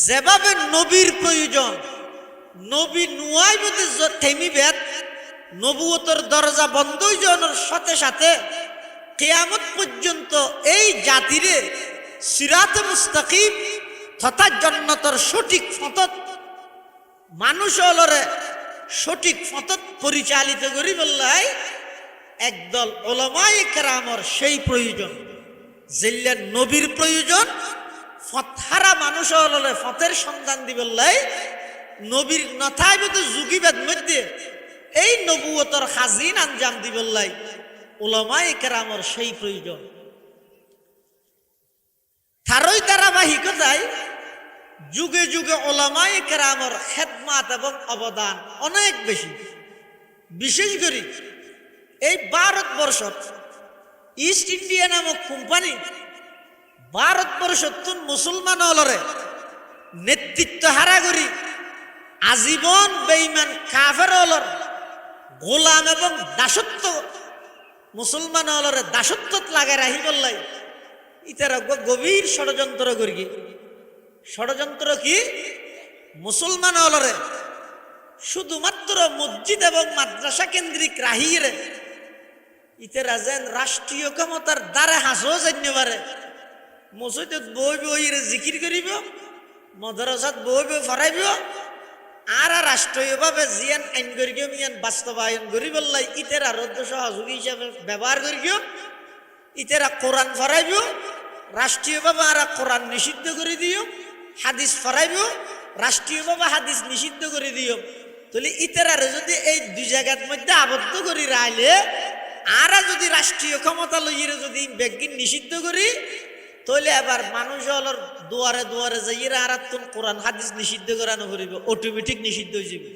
যেভাবে নবীর প্রয়োজন, নবী নুয়াই মতে থেমিবেদ নবুয়তর দরজা বন্ধ হয়ে যাওয়ার সাথে সাথে কিয়ামত পর্যন্ত এই জাতিরে সিরাতে মুস্তাকিম তথা জান্নাতের সঠিক পথত মানুষ হলরে সঠিক পথত পরিচালিত করি বললাই একদল উলামায়ে কেরামর সেই প্রয়োজন, যেল্লা নবীর প্রয়োজন ফতহারা মানুষ হলরে ফতের সন্ধান দিবল্লাই নবীর নথায় মধ্যে যুগিবেদ মধ্যে এই নবুয়তর খাজিন আঞ্জাম দিবল্লাই উলামায়ে কেরামর সেই প্রয়োজন। তারই ধারাবাহিকতায় যুগে যুগে উলামায়ে কেরামর খেদমাত এবং অবদান অনেক বেশি। বিশেষ করে এই ভারতবর্ষত ইস্ট ইন্ডিয়া নামক কোম্পানি ভারতবর্ষত মুসলমান হলরে নেতৃত্ব হারা করি আজীবন বেঈমান কাফের হলর গোলাম এবং দাসত্ব মুসলমান হলরে দাসত্বত লাগাই রাহি বললাই ইতারা গভীর ষড়যন্ত্র করি। ষড়যন্ত্র কি? মুসলমান হলরে শুধুমাত্র মসজিদ এবং মাদ্রাসা কেন্দ্রিক রাহিরে ইতারা যেন রাষ্ট্রীয় ক্ষমতার দ্বারে হাসো জানতে পারে। মসজিদত বই বইরে জিকির করিব, মাদ্রাসাত বই বই ফরাইব, আর রাষ্ট্রীয়ভাবে জিয়ান আইন করিও মিয়ান বাস্তবায়ন করি বললাই ইতারা রদ্দ সহযোগী হিসাবে ব্যবহার করিও। ইতারা কোরআন ফরাইব, রাষ্ট্রীয়ভাবে আর কোরআন নিষিদ্ধ করে দিও, হাদিস ফরাইব, রাষ্ট্রীয়ভাবে হাদিস নিষিদ্ধ করে দিও। তাহলে ইতারারে যদি এই দুই জায়গার মধ্যে আবদ্ধ করি রাইলে আর যদি রাষ্ট্রীয় ক্ষমতা লইয়ে যদি বেগিন নিষিদ্ধ করি তাহলে আবার মানুষ হলর দুয়ারে দুয়ারে যাইয়ে আর কোরআন হাদিস নিষিদ্ধ করানো করিব, অটোমেটিক নিষিদ্ধ হয়ে যাবে।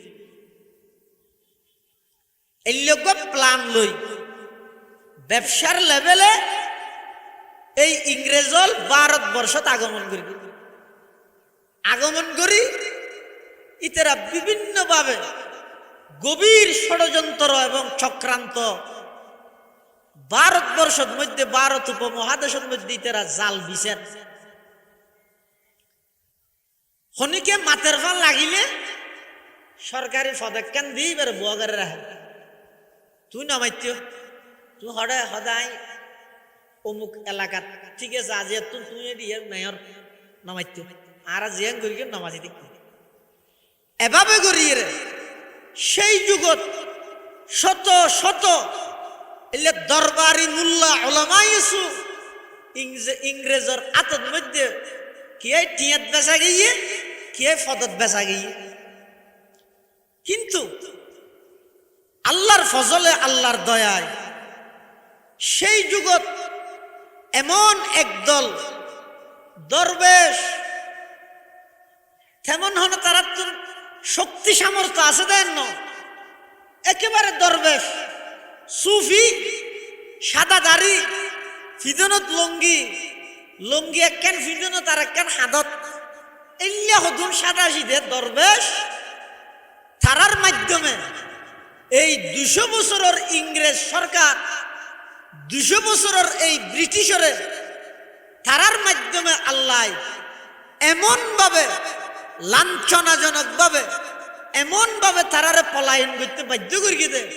এই লোক প্ল্যান লই ব্যবসার লেভেলে এই ইংরেজল ভারতবর্ষত আগমন করি ইতারা বিভিন্নভাবে গভীর ষড়যন্ত্র এবং চক্রান্ত ভারতবর্ষের মধ্যে ভারত উপমহাদেশের মধ্যে ইতারা জাল বিছেন। হনিকে মাতের ফান লাগিলে সরকারি পদক্ষেপ দিয়ে এবার বুয়াগারে রাখে তুই নামাইত তুই সদায় অমুক এলাকাত ঠিক আছে আজি তুই দিয়ে মেয়র নামাইত আর জিয়াং করি নামাজি দেখ এভাবে করিয়ে সেই যুগত শত শত এলে দরবারি মুল্লা ওলামাইছু ইংরেজর আতত মধ্যে কে টিয়াত বেচা গিয়ে কে ফদত বেচা গিয়ে। কিন্তু আল্লাহর ফজলে আল্লাহর দয়ায় সেই যুগত এমন একদল দরবেশ তেমন হন তারা তো শক্তি সামর্থ্য আছে দেন না, একেবারে দরবেশ সুফি সাদা দাড়ি ফিদনত লঙ্গি লঙ্গি একখান ফিদনত আর একখান হাদত এল্লা হদুন সাদা সিধে দরবেশ তারার মাধ্যমে এই 200 বছরের ইংরেজ সরকার 200 বছরের এই ব্রিটিশরের তারার মাধ্যমে আল্লাহ এমন ভাবে লাঞ্ছনাজনক ভাবে এমন ভাবে তারারে পলায়ন করতে বাধ্য করিয়ে দেয়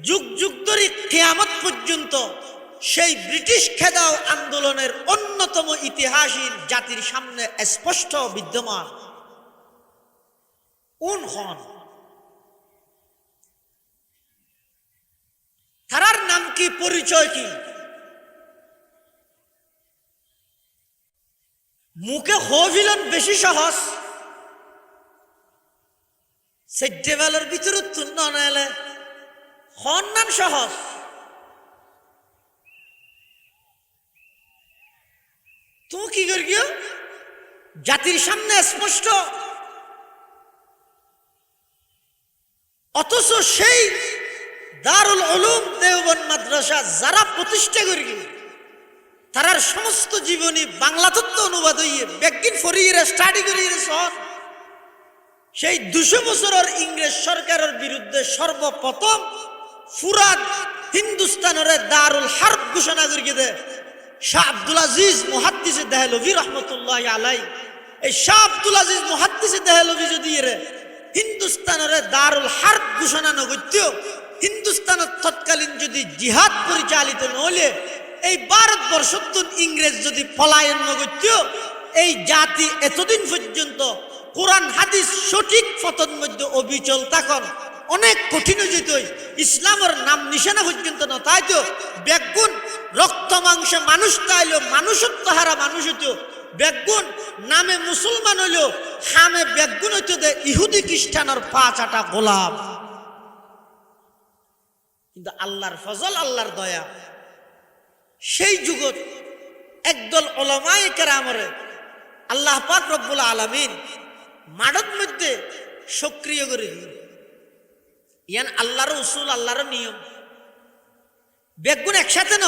যুগ যুগ ধরে কিয়ামত পর্যন্ত সেই ব্রিটিশ খেদাও আন্দোলনের অন্যতম ইতিহাসহীন জাতির সামনে স্পষ্ট বিদ্যমান। কোন হন তারার নাম কি, পরিচয় কি? মুখে হভিলন বেশি সহজ, সেজেবেলের ভিতরে তুন্ন নাইলে হন্নান সহজ। তুমি কি করিও জাতির সামনে স্পষ্ট, অথচ সেই দারুল উলুম দেওবন্দ মাদ্রাসা যারা প্রতিষ্ঠা করি তারার সমস্ত জীবনী বাংলা তত্ত্ব অনুবাদ হইয়ে ব্যাগিন ফরিয়ে স্টাডি করিয়ে সন সেই 200 বছরের ইংরেজ সরকারের বিরুদ্ধে সর্বপ্রথম ফুরাত হিন্দুস্তানের দারুল হার্ব ঘোষণা করিয়ে দেয় শাহ আব্দুল আজিজ মুহাদ্দিসে দেহলভি রহমতুল্লাহ আলাই। এই শাহ আব্দুল আজিজ মুহাদ্দিসে দেহলভি যদি হিন্দুস্তানের দারুল হার্ব ঘোষণা নগত্য হিন্দুস্তানের তৎকালীন যদি জিহাদ পরিচালিত নহলে এই ভারতবর্ষ ইংরেজ যদি পলায়ন নগত্য এই জাতি এতদিন পর্যন্ত কোরআন হাদিস সঠিক পথের মধ্যে অবিচল থাকুন অনেক কঠিন যেত ইসলামের নাম নিশানা পর্যন্ত না তাই তো বেগুন রক্ত মাংসে মানুষ তাইল মানুষত্ব হারা মানুষ হইতো বেগুন নামে মুসলমান হইল হামে বেগুন হইতো দে ইহুদি খ্রিস্টানের 5-8টা গোলাম। কিন্তু আল্লাহর ফজল আল্লাহর দয়া সেই যুগত একদল উলামায়ে কেরামরে আল্লাহ পাক রব্বুল আলামিন মাডত মধ্যে সক্রিয় করে দিল। ইয়ান আল্লাহর উসুল আল্লাহর নিয়ম বেগুন একসাথে ন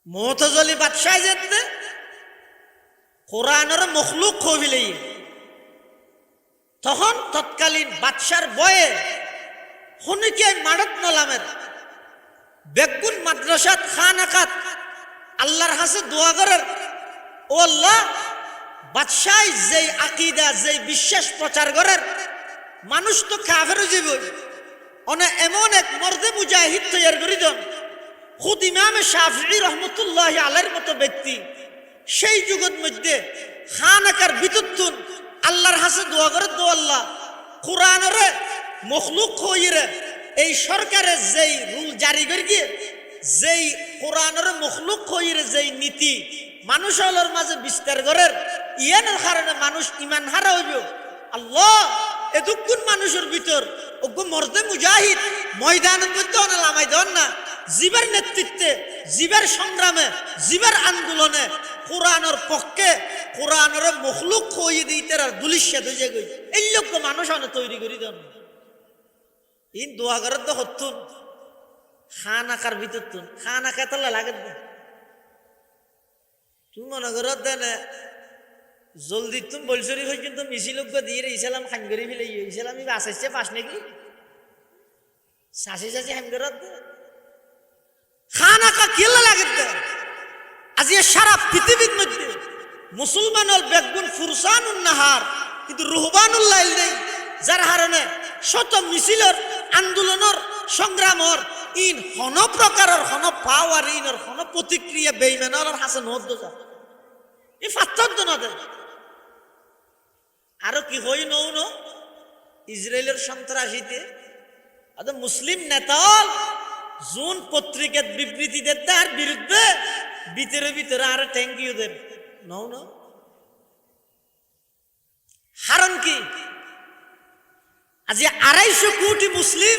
মুতাজিলি বাদশাহ যেতে কোরআনের মখলুক হইলেই তখন তৎকালীন বাদশার বয়ে হনিকে মাডত নলামের বেগুন মাদ্রাসাত খানাকাত আল্লাহর হাসে দোয়া করার ও আল্লাহ বাদশাহ যেই আকীদা যেই বিশ্বাস প্রচার করার মানুষ তো কাফের হয়ে যাবে অনে এমন এক মর্দে মুজাহিদ তৈরি করে দেন খুদ ইমাম শাফিঈ রহমতুল্লাহ আলাইহির মতো ব্যক্তি সেই যুগের মধ্যে খানাকার বিতুন আল্লাহর হাসে দোয়া করে দো আল্লাহ কোরআনের মখলুক হইরে এই সরকারের যেই রুল জারি করে গিয়ে যেই কোরআনের মখলুক হইরে যেই নীতি মানুষের মাঝে বিস্তার করার ইয়ানের কারণে মানুষ ইমান হারা হইব আল্লাহ এতক্ষণ মানুষের ভিতর ওগো মর্দে মুজাহিদ ময়দানের মধ্যে অনালামাই দেন না জীবের নেতৃত্বে জীবের সংগ্রামে জীবের আন্দোলনে কোরআনের পক্ষে কোরআনের মখলুক হইয়ে দিতে আর দুলিশ্বাদ হয়ে গই এই লোক মানুষ অনেক তৈরি করি দেন ইন দোয়া করার তো হতুন খান আকার ভিতর তুন খান আঁকা তাহলে লাগে তুমি মনে করো দেন জলদি তুমি বলছরি পর্যন্ত মিছিল দিয়ে ইসলাম খান করি ফেলে ইসলাম আসাইছে পাস নাকি শাসি শাসি হাম করত খান আঁকা কেলা লাগে আজ সারা পৃথিবীর মধ্যে মুসলমান বেগুন ফুরসানুন নাহার কিন্তু রুহবানুল লাইল নেই যার কারণে শত মিছিলর আন্দোলনের সংগ্রামর ইন হন প্রকারের হন পাওয়ার ইনর হন প্রতিক্রিয়া বেইমানের হাসে নদ এই পাত্র না দেয় আরো কি হই নৌ ন ইসরায়েলের সন্ত্রাসীতে মুসলিম নেতা জুন পত্রিকার বিবৃতি দেন তার বিরুদ্ধে ভিতরে ভিতরে আরো ট্যাঙ্কিও দেন নৌ ন হারণ কি আজ 250 কোটি মুসলিম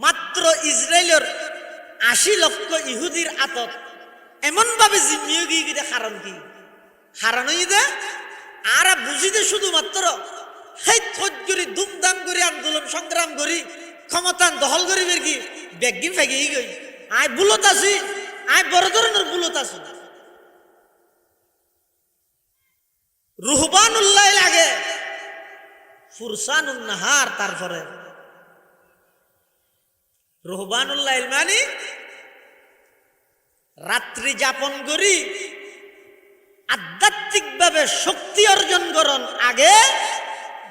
মাত্র ইসরায়েলের 80 লক্ষ ইহুদির আতত এমন ভাবে জিম্মিয়ে গিয়ে কারণ কি হারানো দে আর বুঝিতে শুধুমাত্র সেই থরি ধুমধাম করে আন্দোলন সংগ্রাম করি ক্ষমতা দখল করি বের কি বেগিন ফেগে গই আয় বুলত আছি আয় বড় ধরনের বুলত আছি রুহবানুল্লাহ লাগে ফুরসানুন নাহার তারপরে রুহবানুল্লাহ মানে রাত্রি যাপন করি আধ্যাত্মিক ভাবে শক্তি অর্জন করন আগে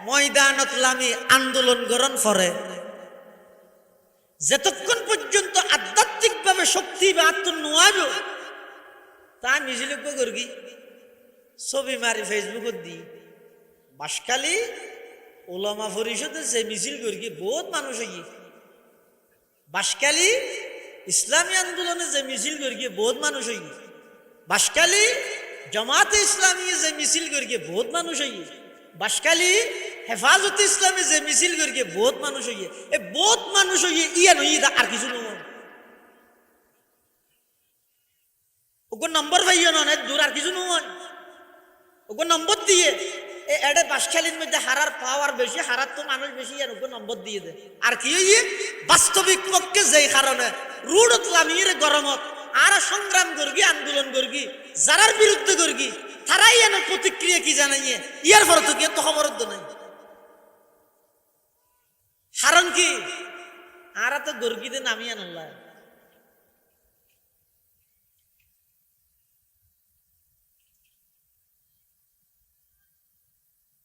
ময়দানত লামি আন্দোলন করন পরে যতক্ষণ পর্যন্ত আধ্যাত্মিক ভাবে শক্তি বা আত্ম নোয়াব তা মিছিল করি ছবি মারি ফেসবুকত দি বাসকালি ওলামা পরিষদে যে মিছিল করি বহুত মানুষ হই বাসকালি ইসলামী আন্দোলনে যে মিছিল করি বহুত মানুষ হই বাসকালি জামাতে ইসলামী যে মিছিল করি বহুত মানুষ হই বাসকালি হেফাজতে ইসলামী যে মিছিল করি বহুত মানুষ হই এ বহুত মানুষ হই ইয়া নই আর কিছু নয় ওগো নম্বর ভাইও না দূর আর কিছু নয় ওগো নম্বর দিয়ে এডে বাসখালীর মধ্যে হারার পাওয়ার বেশি হারার তো মানুষ বেশি আর ওগো নম্বর দিয়ে দেয় আর কি হইয়ে বাস্তবিক পক্ষে যেই কারণে রুডত লামিয়ে গরমত আর সংগ্রাম করবি আন্দোলন করবি যারার বিরুদ্ধে করবি তারাই এনে প্রতিক্রিয়া কি জানাইয়ে ইয়ার পর তো কি তো খবর নাই কারণ কি আর তো গর্গিতে নামিয়ে আনল্লাহ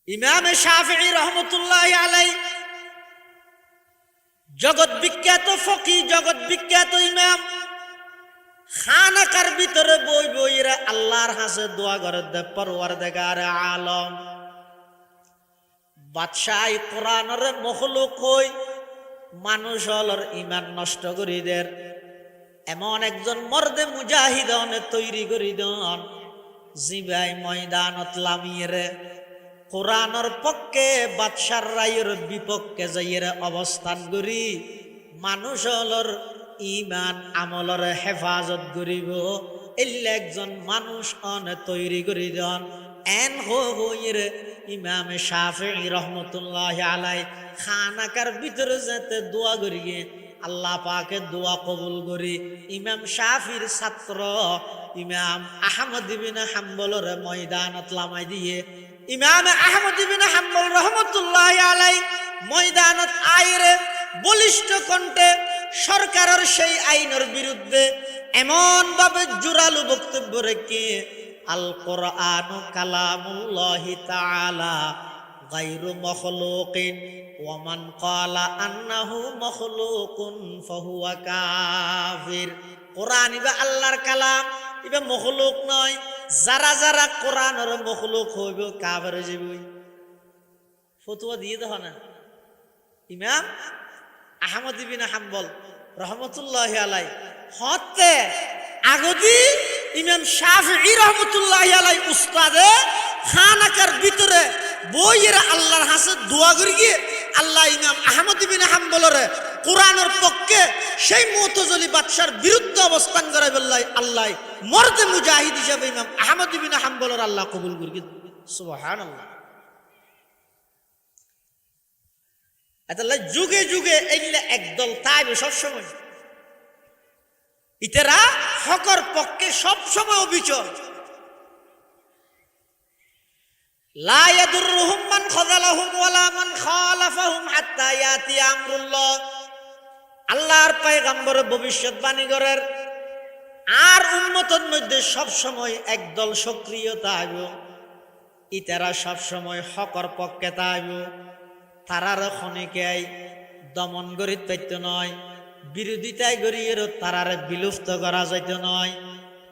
ইমাম শাফিঈ রহমতুল্লাহি আলাইহি জগৎ বিখ্যাত ফকিহ জগৎ বিখ্যাত ইমাম খানাকার ভিতরে বই বইরা আল্লাহর কাছে দোয়া করে দে পরওয়ারদিগার আলম বাদশাহ কোরআনের মখলুক হই মানুষ হলর ইমান নষ্ট করি দের এমন একজন মর্দে মুজাহিদন তৈরি করি দন জিবাই ময়দানত লামিয়ে কোরআনের পক্ষে বাদশার রায়ের বিপক্ষে যাইয়ের অবস্থান করি মানুষ হলর ইমান আমলর হেফাজত করিব এলে একজন মানুষ অন তৈরি করি দন এন হইরে ইমাম শাফিঈ রহমতুল্লাহি আলাইহি খানাকার ভিতরে যেতে দোয়া করি আল্লাহ পাকে দোয়া কবুল করি ইমাম শাফির ছাত্র ইমাম আহমদ ইবনে হাম্বলর ময়দানত লামাই দিয়ে ইমাম আহমদ ইবনে হাম্বল রহমতুল্লাহি আলাইহি ময়দানত আইরে বলিষ্ঠ কণ্ঠে সরকারের সেই আইনের বিরুদ্ধে এমন ভাবে জোরালো বক্তব্য রেখে আল কোরআন কালামুল্লাহি তাআলা গায়রু মখলুকিন ওয়া মান ক্বালা আন্নাহু মখলুকুন ফাহুয়া কাফির কোরআন ইবা আল্লাহর কালাম ইবা মখলুক নয় যারা যারা কোরআনের মখলুক হইব কাফের হইবে ফতোয়া দিয়ে দাও না ইমাম আহমদ ইবনে হাম্বল রহমতুল্লাহি আলাইহি হতে আগদি ইমাম শাফিঈ রহমতুল্লাহি আলাইহি উস্তাদে খানাকার ভিতরে বইয়ের আল্লাহর কাছে দোয়া করি গিয়ে আল্লাহ ইমাম আহমদ ইবনে হাম্বলের কোরআনের পক্ষে সেই মুতাজিলি বাদশার বিরুদ্ধে অবস্থান করাই বললাই আল্লাহ মর্দে মুজাহিদ হিসাবে ইমাম আহমদ ইবনে হাম্বলের আল্লাহ কবুল করি সুবহানাল্লাহ এতলা যুগে যুগে এইগুলা একদল তাইবে সবসময় ইতেরা হকর পক্ষে সবসময় অবিচল লা ইয়াদুরুহুম মান খাযালাহুম ওয়ালা মান খালাফাহুম হাত্তা ইয়াতি আমরুল্লাহ আল্লাহর পয়গম্বর ভবিষ্যৎবাণী করেন আর উম্মতের মধ্যে সবসময় একদল সক্রিয় তাইব ইতেরা সবসময় হকর পক্ষে তাইব তারার খনিকাই দমন করি তৈত্য নয় বিরোধিতায় গড়িয়েরও তারারে বিলুপ্ত করা যাইত নয়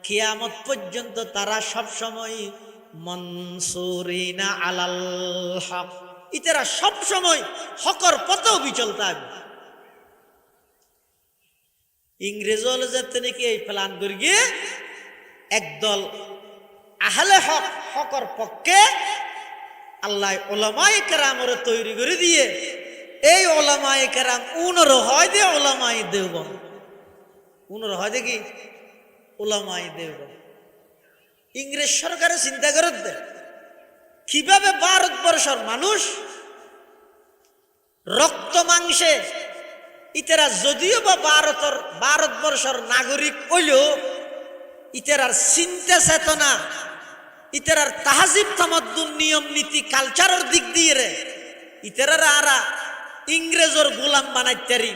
কিয়ামত পর্যন্ত তারা সবসময় মনসুরিনা আলাল হক ইতারা সবসময় হকর পথেও বিচল থাকবে ইংরেজ হলে যেতে নাকি এই প্ল্যান করি গিয়ে একদল আহলে হক হকর পক্ষে আল্লাহ ওলামায়ে কেরামরে তৈরি করে দিয়ে এই ওলামায়ে কেরাম উনর হয় দে ওলামায়ে দেওবন্দ উনর হয় দেখি ওলামায়ে দেওবন্দ ইংরেজ সরকারে চিন্তা করে দে কিভাবে ভারতবর্ষের মানুষ রক্ত মাংসে ইতারা যদিও বা ভারতবর্ষের নাগরিক হইলেও ইতারার চিন্তা চেতনা ইতারার তাহাজিব তামাদ্দুন নিয়ম নীতি কালচারের দিক দিয়ে রে ইতারারা আরা ইংরেজর গোলাম বানাইতারি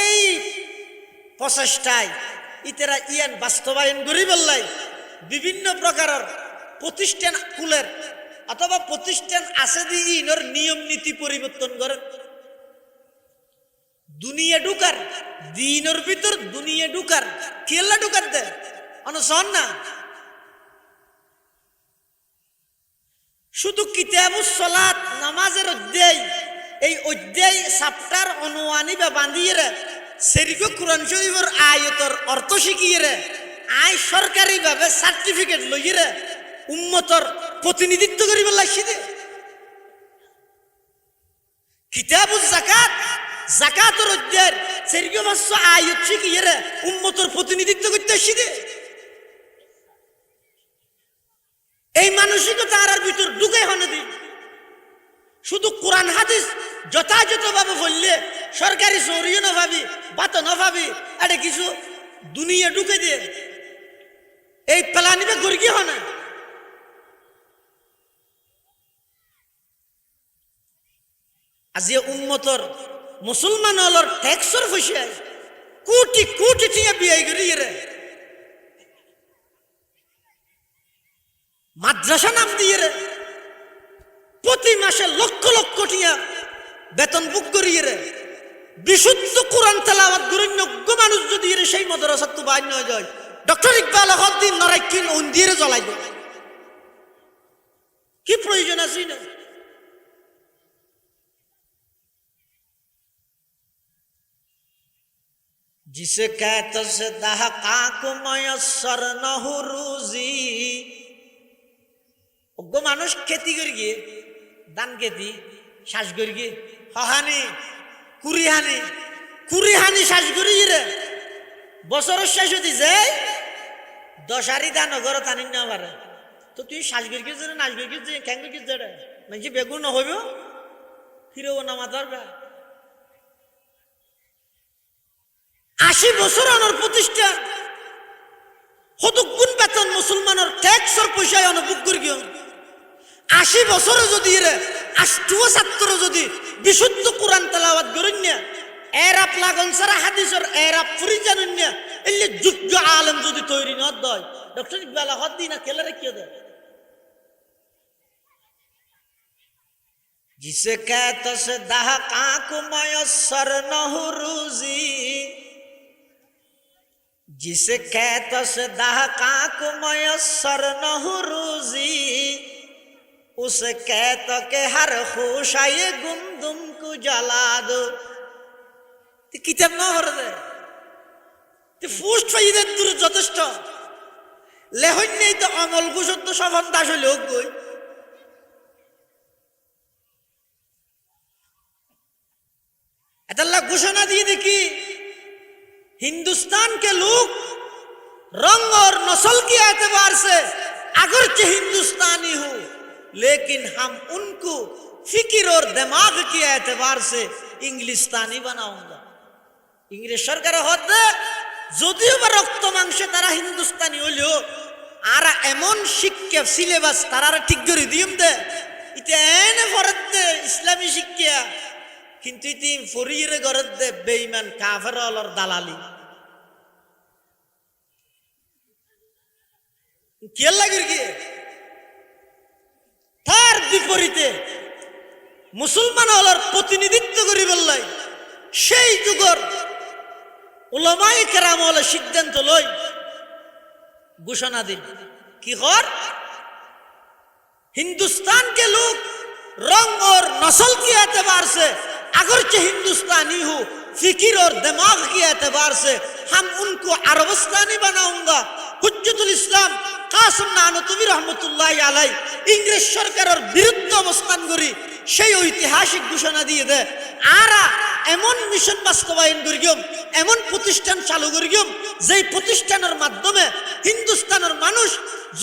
এই প্রচেষ্টায় ইতারা ইয়ান বাস্তবায়ন করি বললাই বিভিন্ন প্রকারের প্রতিষ্ঠান খুলের অথবা প্রতিষ্ঠান আছে দিয়ে ইনর নিয়ম নীতি পরিবর্তন করেন দুনিয়া ঢুকার দিনের ভিতর দুনিয়া ঢুকার কেলা ঢুকার দে অনসন না শুধু কিতাবুস সালাত নামাজের অধ্যায় এই অধ্যায় চ্যাপ্টার অনুয়ানি বা বান্ধিয়ে রে সেরিকো কোরআন শরীফের আয়াতের অর্থ শিখিয়ে রে আই সরকারি ভাবে সার্টিফিকেট লইয়ে রে উম্মতর প্রতিনিধিত্ব করিব লাগছে দে কিতাবুস যাকাত যাকাতের অধ্যায় সেরিকো মাস আয়াত শিখিয়ে রে উম্মতর প্রতিনিধিত্ব করতে আসছে দে এই মানসিকতা আর ভিতর ঢুকে হনে দিই শুধু কোরআন হাদিস যথাযথভাবে বললে সরকারি চৌরিও না ভাবি বাত না ভাবি এটা কিছু দুনিয়া ঢুকে দিয়ে এই পেলানিবে গর্গি হয় না। আজি উম্মতর মুসলমান হলর ট্যাক্সর ফসে কোটি কোটি টিয়া বিয়াই করি রে মাদ্রাসা নাম দিয়ে রে প্রতি মাসে লক্ষ লক্ষ টিয়া বেতন বুক করিয়ে রে বিশুদ্ধ কোরআন তেলাওয়াত করেন যোগ্য মানুষ যদি রে সেই মাদ্রাসা তো বাইর নয় যায় ডক্টর ইকবাল হদ্দিন নরাইকিন উন্দিরে জ্বলাই দেয় কি প্রয়োজন আছে না। जिसे कहत से दहका को मयसर न हो रोजी অজ্ঞ মানুষ খেতি করি গিয়ে ধান খেতি শ্বাস করি গিয়ে হানি কুড়ি হানি শ্বাস করি রে বছরের শেষ হতে যায় 10 হারি ধান ঘর টানি না পারে তো তুই শ্বাস করি গিয়ে নাচ করি গিয়ে খ্যাং করি গিয়ে মানে বেগুন না হইব ফিরেও না মাতার 80 বছর অনর প্রতিষ্ঠান হতগুণ বেতন মুসলমানের ট্যাক্সর পয়সায় অনুভব করি 80 বছরে যদি রে আষ্টুয়া ছাত্র যদি বিশুদ্ধ কোরআন তেলাওয়াত করেন না এরাপ লাগন সারা হাদিসের এরাপ ফুরি জানেন না এলে যোগ্য আলেম যদি তৈরি না হয় ডক্টর ইকবাল হদ্দি না কেলে রেখে দেয় जिसे कहते से दहका को मयसर न हो रोजी जिसे कहते से दहका को मयसर न हो रोजी उसे कहते के हर खुशाये गुमदुम को जला दो किताब ना पढ़ दे ते फुस्ट फाइदे दूर যথেষ্ট লেহন নেই তো আমল গুসত তো সফল দাস লোক কই अल्लाह घोषणा दिए देखी हिंदुस्तान के लोग रंग और नस्ल के एतबार से अगरचे हिंदुस्तानी हो लेकिन हम उनको फिक्र और दिमाग के एतबार से इंग्लिस्तानी बनाऊंगा इंग्लिश सरकार होते যদিও বা রক্ত মাংসে তারা হিন্দুস্তানি হলেও আর এমন শিক্ষা সিলেবাস তারা ঠিক করে দিম দে এটা এনে ফরত দে ইসলামী শিক্ষা কিন্তু ইতি ফরিরে গরত দে বেঈমান কাফের অলর দালালি কি লাগি কি তার বিপরীতে মুসলমান অলর প্রতিনিধিত্ব করি বললাই সেই যুগর উলামায়ে কেরাম হলে সিদ্ধান্ত লই ঘোষণা দিন কি কর हिंदुस्तान के लोग रंग और नस्ल के एतबार से अगरचे हिंदुस्तानी हो फिक्र और दिमाग के एतबार से हम उनको अरबस्तानी बनाऊंगा हुज्जतुल इस्लाम कासिम नानतवी रहमतुल्लाह अलैह इंग्लिश सरकारेर बिरुद्धे अवस्थान करी সেই ঐতিহাসিক ঘোষণা দিয়ে দেয় আরা এমন মিশন বাস্তবায়ন করিম এমন প্রতিষ্ঠান চালু করিম যেই প্রতিষ্ঠানের মাধ্যমে হিন্দুস্তানের মানুষ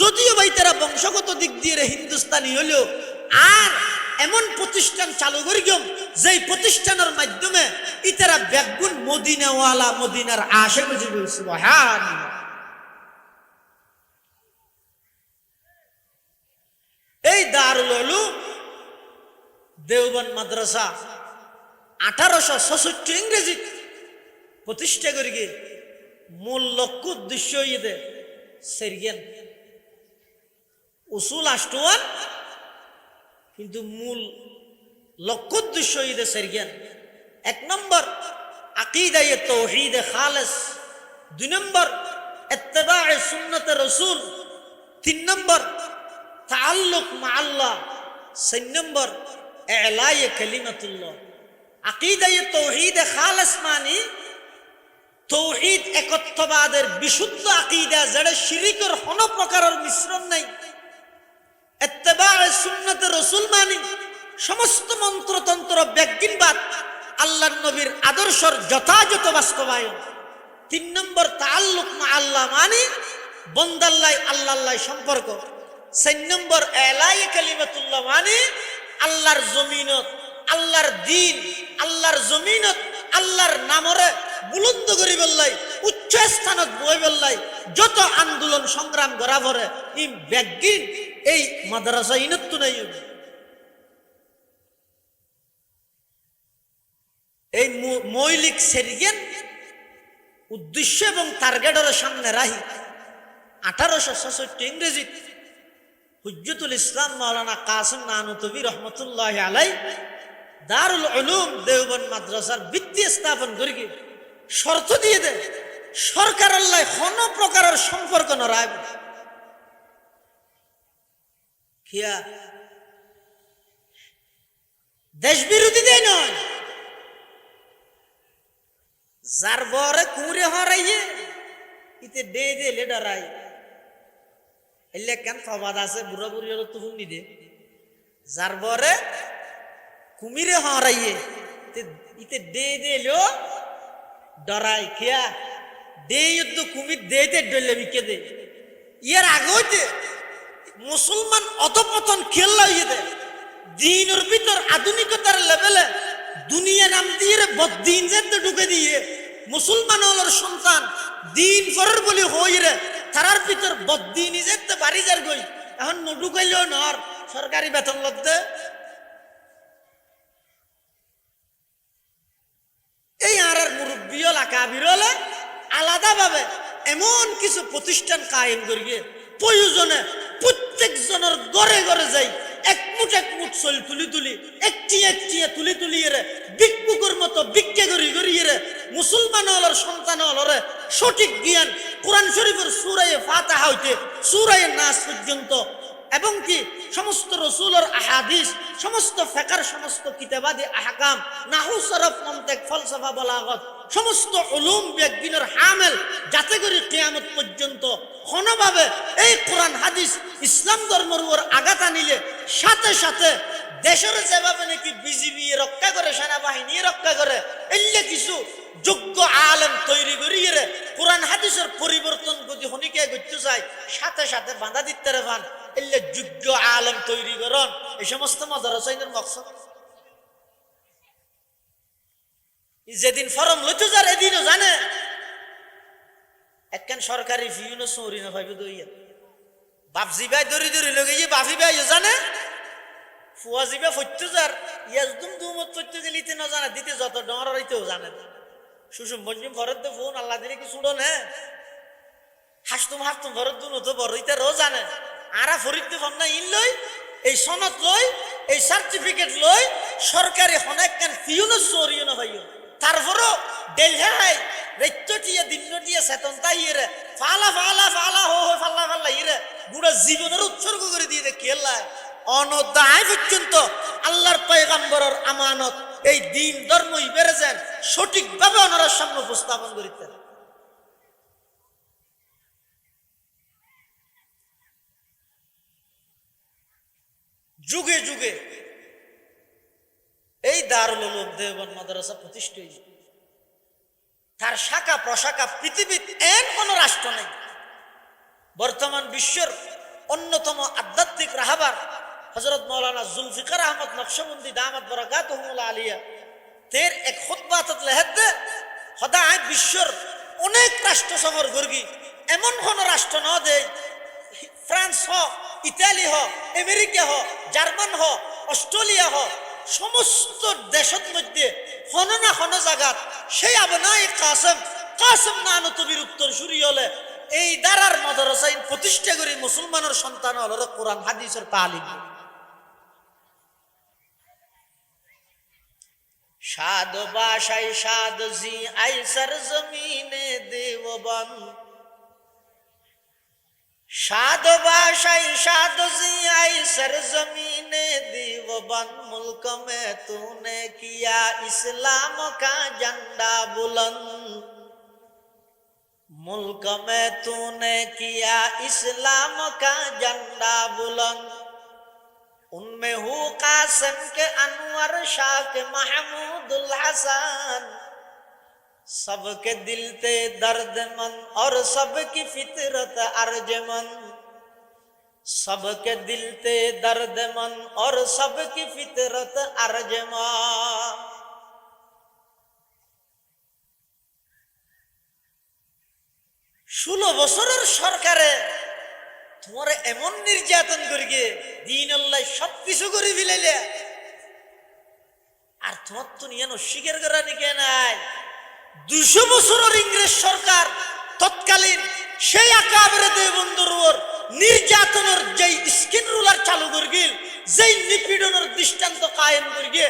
যদিও ভাই তারা বংশগত দিক দিয়ে হিন্দুস্তানি হলেও আর এমন প্রতিষ্ঠান চালু করিম যেই প্রতিষ্ঠানের মাধ্যমে ইতারা বেগুন মদিনাওয়ালা মদিনার আশিক হইবে সুবহানাল্লাহ এই দারুল উলুম দেওবন্দ মাদ্রাসা 1866 ইংরেজি প্রতিষ্ঠা করি গিয়ে মূল লক্ষ্য উদ্দেশ্য ইয়ে সেরিয়ান উসুল আষ্টওয়ান কিন্তু মূল লক্ষ্য উদ্দেশ্য ইয়ে সেরিয়ান 1 নম্বর আকীদায়ে তাওহীদ খালেস 2 নম্বর ইত্তিবায়ে সুন্নাত রাসূল 3 নম্বর তাআল্লুক মা আল্লাহ 4 নম্বর এলায়ে কালিমাতুল্লাহ আকীদায়ে তাওহীদ খালেস মানে তাওহীদ একত্ববাদের বিশুদ্ধ আকীদা যেটা শিরকের কোনো প্রকারের মিশ্রণ নাই ইত্তিবায়ে সুন্নাত রাসূল মানে সমস্ত মন্ত্রতন্ত্র বিজ্ঞানবাদ আল্লাহর নবীর আদর্শের যথাযথ বাস্তবায়ন 3 নম্বর তাআল্লুক মা আল্লাহ মানে বন্দাল্লাহ আল্লাহ সম্পর্ক 4 নম্বর এলায়ে কালিমাতুল্লাহ মানে আল্লাহর জমিনত আল্লাহর দ্বীন আল্লাহর জমিনত আল্লাহর নামরে বুলন্দ করি বেল্লাই উচ্চ স্থানত বই বেল্লাই যত আন্দোলন সংগ্রাম করা পরে ই ব্যাগিন এই মাদ্রাসা ইনত্তু নাই এই মৌলিক সেরিগেন উদ্দেশ্য এবং টার্গেটের সামনে রাহি 1866 ইংরেজি হুজ্জতুল ইসলাম মাওলানা কাসিম নানুতবী রহমতুল্লাহ আলাই দারুল উলুম দেওবন্দ মাদ্রাসার ভিত্তি স্থাপন করি শর্ত দিয়ে দেয় সরকার আল্লাহ কোনো প্রকারের সম্পর্ক নড়ায় খিয়া দেশ বিরোধী দেয় নয় যার বরে কুঁড়ে হরাইয়ে ইতে দে দে লেডারাই এলে কেন ফবাদ আছে বুড়া বুড়ি হলো তো হুমনি দে যার বরে কুমিরে হরাইয়ে ইতে দে দে লো ডরাই খেয়া দে যুদ্ধ কুমির দেতে ডলে বিকে দে ইয়ার আগে হইতে মুসলমান অধপতন খেললা হইয়ে দে দিনের ভিতর আধুনিকতার লেভেলে দুনিয়া নাম দিয়ে বদ্দিন যেতে ঢুকে দিয়ে মুসলমান হলোর সন্তান দিন ফরের বলি হই রে তারার ভিতর বদ্দিন যেতে বাড়ি যার গই এখন নুডুকাইলেও নর সরকারি বেতন লদ্দে এই আর মুরব্বী এলাকা বিরলে আলাদাভাবে এমন কিছু প্রতিষ্ঠান কায়েম করিয়ে প্রয়োজনে প্রত্যেক জনের ঘরে ঘরে যাই একমুট চল তুলি তুলি একটিয়া তুলি তুলি রে ভিক্ষুকের মতো ভিক্ষে করি রে মুসলমান হলর সন্তান হলরে সঠিক জ্ঞান কোরআন শরীফের সূরায়ে ফাতিহা হইতে সূরায়ে নাস পর্যন্ত এবং কি সমস্ত রসুলের আহাদিস সমস্ত ফিকর সমস্ত কিতাবাদি আহকাম নাহু সরফ মন্তিক ফলসফা বালাগত সমস্ত উলুম বিজ্ঞানের হামেল যাতে করে কিয়ামত পর্যন্ত কোনোভাবে এই কোরআন হাদিস ইসলাম ধর্মের উপর আঘাত আনিলে সাথে সাথে দেশের যেভাবে নাকি বিজিবি রক্ষা করে সেনাবাহিনী রক্ষা করে এলে কিছু যোগ্য আলেম তৈরি করিয়ে কোরআন হাদিসের পরিবর্তন যদি হনিকে করতে চায় সাথে সাথে বাধা দিতে রে ভান এলে যোগ্য আলেম তৈরি করন এই সমস্ত মাদ্রাসাইনের মকসদ যেদিন ফরম লইতে যার এদিনও জানে একখান সরকারি ফিউনো সৌরি না ভাইবে দইয়া বাপজি ভাই দরি দরি লগে গিয়ে বাপি ভাই জানে ফুয়াজি ভাই ফইতে যার ইয়াজদুম দুমত ফইতে গেলিতে না জানে দিতে যত ডর হইতেও জানে সুষুম বঞ্জিম ভরত দে ফোন আল্লাহ দিলে কি ছুড়ো নে হাসতুম ভরত দুন তো বড় ইতে রো জানে আরা ফরিদ ফোন না ইন লই এই সনদ লই এই সার্টিফিকেট লই সরকারি হনেক কেন ফিউনো সৌরিও না ভাইও তারপরও ডেলহাই রেত্তটিয়া দিনটিয়া চেতনতা ইয়ে ফালা হো ফাল্লা ইয়ে গুড়া জীবনের উৎসর্গ করে দিয়ে দে খেলায় অনদায় পর্যন্ত আল্লাহর পয়গম্বরের আমানত এই দিন ধর্ম বেড়ে যান সঠিকভাবে ওনারা সামনে উপস্থাপন করিতেন যুগে যুগে এই দারুল উলুম দেওবন্দ মাদ্রাসা প্রতিষ্ঠা হয়েছে তার শাখা প্রশাখা পৃথিবীর এন কোন রাষ্ট্র নেই বর্তমান বিশ্বের অন্যতম আধ্যাত্মিক রাহবার হযরত মাওলানা জুলফিকার আহমদ নকশবন্দি দামাত বরকাতুহুল আলিয়া তের এক খুতবাত লেহেদ সদায় বিশ্বের অনেক রাষ্ট্র সফর গর্গি এমন কোন রাষ্ট্র ন দেয় ফ্রান্স হ ইতালি হ আমেরিকা হ জার্মান হ অস্ট্রেলিয়া হ সমস্ত দেশের মধ্যে হন না হন জায়গা সেই আবনাই কাসেম নানুতবির উত্তর সুরি হলে এই দারার মাদ্রাসা প্রতিষ্ঠা করে মুসলমানের সন্তান হল কোরআন হাদিসের তালিম সাদ বাসাই সাদ জি আইসার জমিনে দেওবন্দ সাদ বাসাই সাদ জি আইসার জমিনে देवबंद मुल्क में तूने किया इस्लाम का झंडा बुलंद मुल्क में तूने किया इस्लाम का झंडा बुलंद उनमें हूँ कासिम के अनवर शाह के महमूदुल हसन सबके दिल थे दर्दमंद और सबकी फितरत अर्जमंद सबके दिल थे दर्दमंद और सबकी फितरत अर्जमंद 16 বছরের সরকারে তোমার এমন নির্যাতন করিগে দিন আল্লাহ সবকিছু করে ফেলাইলে, আর তোমার তো নিয়ে অস্বীকার করা নিকে নাই। 200 বছরের ইংরেজ সরকার তৎকালীন সেই আকাবেরে দেববন্ধুর উপর নির্যাতনের যেই স্কিন রুলার চালু করিল, যেই নিপীড়নের দৃষ্টান্ত কায়েম করিগে,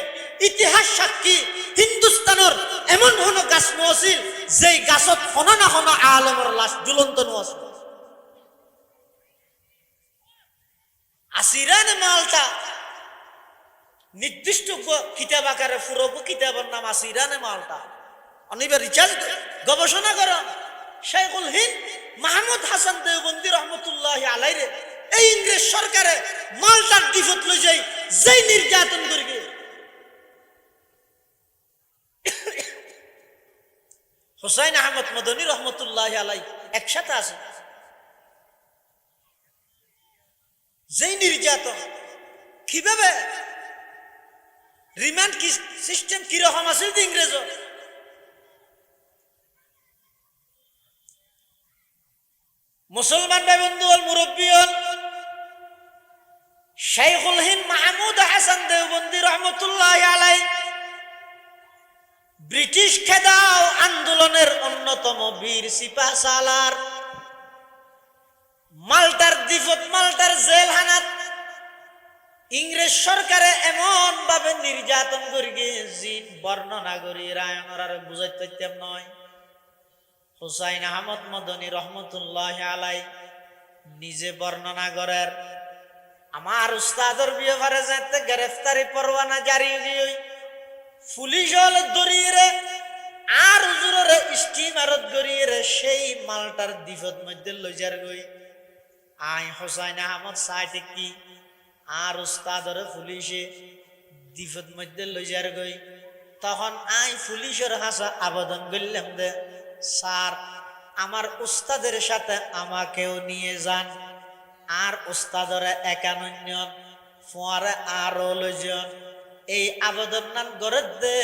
ইতিহাস সাক্ষী হিন্দুস্তানের এমন কোন গাছ নছিল যেই গাছত হনা না হনা আলমের লাশ ঝুলন্ত নছিল। আসিরানে মালটা নির্দিষ্ট কিতাব আকারে ফুরব, কিতাবের নাম আসিরানে মালটা। অনিবার রিচার্জ গবেষণা কর শেখুল হিন্দ মাহমুদ হাসান দেওবন্দি রহমতুল্লাহ আলাইরে এই ইংরেজ সরকারে মালটার দ্বীপত লই যাই যেই নির্যাতন করিবে। হুসাইন আহমদ মদনী রহমতুল্লাহ আলাই একসাথে আছে। যেই নির্যাতন কিভাবে রিমান্ড সিস্টেম কিরকম আছে ইংরেজ, মুসলমান ভাই বন্ধু হল মুরব্বী হল শেখুল হিন্দ মাহমুদ হাসান দেওবন্দি রহমতুল্লাহ আলাই ব্রিটিশ খেদাও আন্দোলনের অন্যতম বীর সিপাহ সালার মাল্টার দ্বীপত মাল্টার জেলখানাত ইংরেজ সরকারে এমন ভাবে নির্যাতন করি জি বর্ণনা করি রায়নর আর বুঝাইতে নয়। হুসাইন আহমদ মদনী রহমতুল্লাহ আলাই নিজে বর্ণনা করেন, আমার উস্তাদর ব্যাপারে যাতে গ্রেফতারি পরোয়ানা জারি হই পুলিশ হল দরিয়ে আর হুজুরে স্টিমারত গড়িয়ে সেই মালটার দ্বীপত মধ্যে লইজার গই। আই হুসাইন আহমদ সাইটে কি আর উস্তাদরে পুলিশে দ্বীপত মধ্যে লইজার গই। তখন আই পুলিশের হাসা আবেদন করলাম দে, স্যার আমার উস্তাদের সাথে আমাকেও নিয়ে যান, আর উস্তাদরে একানন্য ফোয়ারে আরো লইজন। এই আবেদন নাম গড়ে দে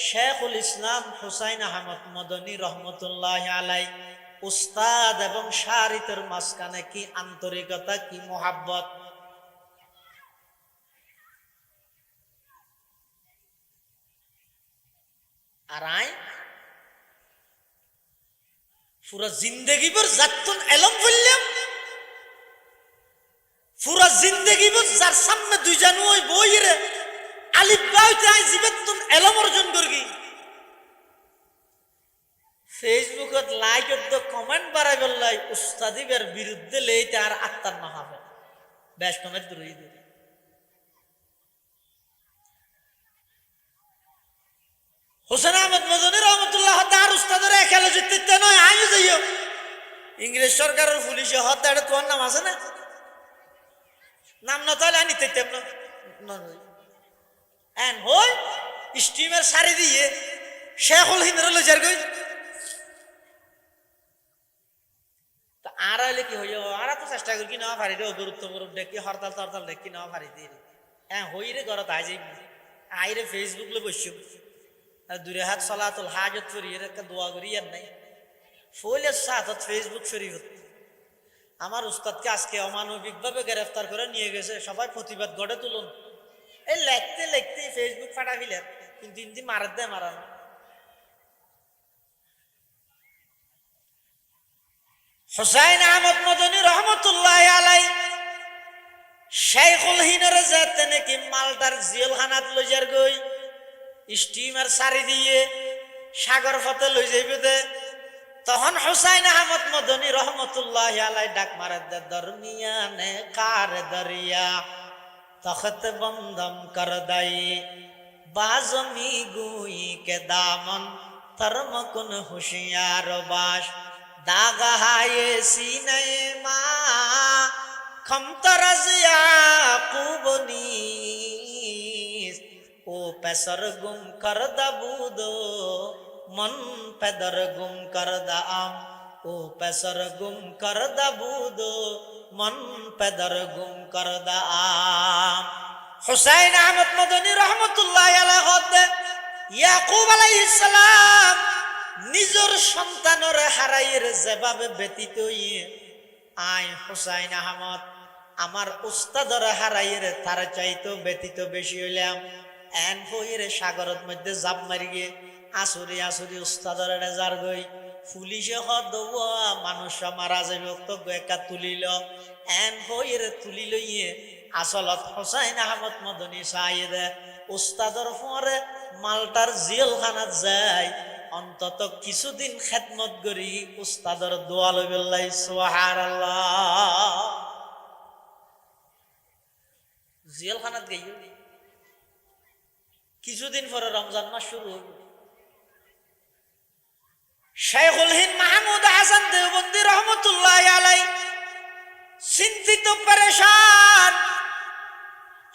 শেখুল ইসলাম হুসাইন আহমদ মদনী রহমতুল্লাহ আলাই উস্তাদ এবং শারিতের মাঝখানে কি আন্তরিকতা, কি মোহাব্বত। আর আই পুরা জিন্দগি ভর যাতুন এলম বললাম, পুরা জিন্দগি ভর যার সামনে দুই জানু ওই বই রে আলিফ বাউতে আই জীবতুন এলম অর্জন করগি। ফেসবুকত লাইক অদ্দ কমেন্ট বাড়াই বললাই উস্তাদিবের বিরুদ্ধে লেইতে আর আত্মার না হবে বেশ কমেন্ট দূরই দিই। হুসেন আহমদ মদনী রহমতুল্লাহ তার উস্তাদের একালে জিততে নয় আইও যাইও ইংরেজ সরকারের পুলিশে হত্যাটা তোমার নাম আছে না, নাম না তাহলে আনি তেতাম না এন হই স্টিমের সারি দিয়ে শেখুল হিন্দরে লইজার গই। তা আর হইলে কি হইও আর তো চেষ্টা করি কি নেওয়া পারি রে গুরুত্বপূর্ণ দেখি হরতাল তরতাল দেখি নেওয়া পারি দিয়ে হ্যাঁ হই রে ঘরত আই যাই আইরে ফেসবুক লে বসছো আর দূরে হাত সলাতুল হাজত করি এর একটা দোয়া করি আর নাই ফইলের সাথে ফেসবুক শরীফ। আমার উস্তাদকে আজকে অমানবিক ভাবে গ্রেফতার করে নিয়ে গেছে, সবাই প্রতিবাদ গড়ে তুলুন। এই লেখতে লেখতে ফেসবুক ফাটা ফিলেন কিন্তু ইন্দি মারার দেয় মারানো। হুসাইন আহমদ মদনী রহমতুল্লাহ আলাই শেখুল হিন্দরে যেতে নাকি মালটার জেলখানাত লইজার গই স্টিমার সারি দিয়ে সাগর পথে লই যাইবে দে। তখন হুসাইন আহমদ মদনী রহমতুল্লাহ আলাই ডাক মারে দে দরমিয়ানে কার দরিয়া তখত বন্ধম কর দাই বাজমি গুই কে দামন ধর্ম কুন হুশিয়ার বাস দাগ হায়ে সিনে মা খমতরজ ইয়াকুবনি ও পেসর গুম কর দাবুদো মন পেদর গুম কর দাম ও পেসর গুম কর দাবুদো মন পেদর গুম কর দাম। হুসাইন আহমদ মদনী রহমতুল্লাহ আলাইহি ইয়াকুব আলাইহিস সালাম নিজের সন্তানের হারাইয়ের যেভাবে ব্যতীত হইয়ে আয় হুসাইন আহমদ আমার উস্তাদর হারাইয়ের তার চাইতো ব্যতীত বেশি হইলাম এন হইয়ের সাগরের মধ্যে জাপ মারি গিয়ে আসুরি আসুরি উস্তাদর রেজার গই পুলিশে হদওয়া মানুষ মারা যাবে তো একা তুলিল এন হইয়ের তুলি লইয়ে আসলত হুসাইন আহমদ মদনী সাইদে উস্তাদর পরে মালটার জেলখানাত যায় অন্তত কিছুদিন খেদমত করি উস্তাদর দোয়া লইবেল্লাই সুবহানাল্লাহ জেলখানাত গেই কিছুদিন পরে রমজান মাস শুরু হইল শাইখুল হিন্দ মাহমুদ হাসান দেওবন্দি রহমতুল্লাহ আলাই চিন্তিত পরেশান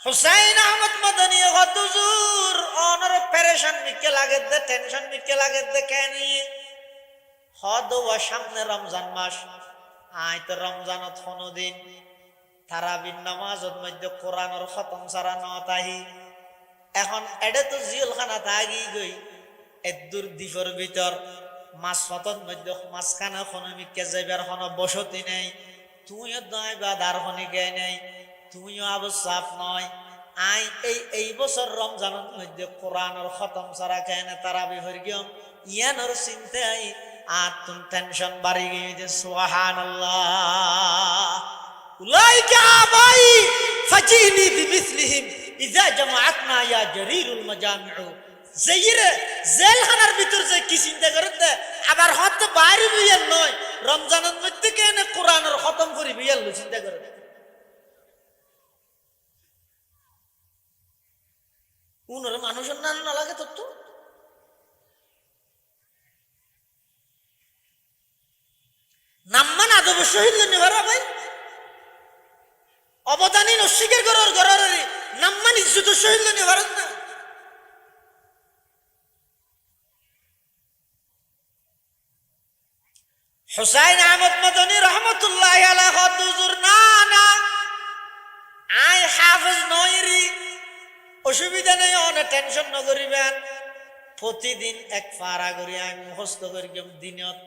হুসাইন আহমদ মদনী হুজুর অনর পরেশান মিকে লাগে দে টেনশন মিকে লাগে দে কেন হদ ওয়া সামনে রমজান মাস আই তো রমজানত কোনদিন তারাবির নামাজের মধ্যে কোরআনের খতম সারা নতাহি এখন এডে তো জিলখানা থাকি গই এদুর দ্বীপের ভিতর মাছ ফতর মধ্যে মাঝখানে কোনো মিকে যাইবার কোনো বসতি নেই তুইও নয় বা দারখনি গে নেই তুমিও আবু সাফ নয় আই এই বছর রমজানের মধ্যে কোরআনের খতম সারা কেন তারাবি হয়ে গিয়ম ইয়ানোর চিন্তাই আর তুমি টেনশন বাড়ি গিয়ে সুবহানাল্লাহ উলাইকা আবাই ফাজিনি বিমিসলিহিম ইযা জামাআতনা ইয়া জারীরুল মাজামিউ যাইরে জেলখানার ভিতর যে কি চিন্তা করতে আবার হত বাইরে বিয়াল নয় রমজানের মধ্যে কেন কোরআনের খতম করি বিয়াল চিন্তা করে উনার মানুষের নাম না লাগে তো নাম্মান আদব শহীদ নেভারা ভাই অবদানী নস্বীকার করার ঘরের নাম্মান ইজ্জত শহীদ নেভারেন না হুসাইন আহমদ মদনী রহমতুল্লাহ আলাইহি হুজুর না না আই হাফেজ নয়রি অসুবিধা নেই অনেক টেনশন নকরিবেন প্রতিদিন এক পারা করি আমি মুখস্থ করি দিনত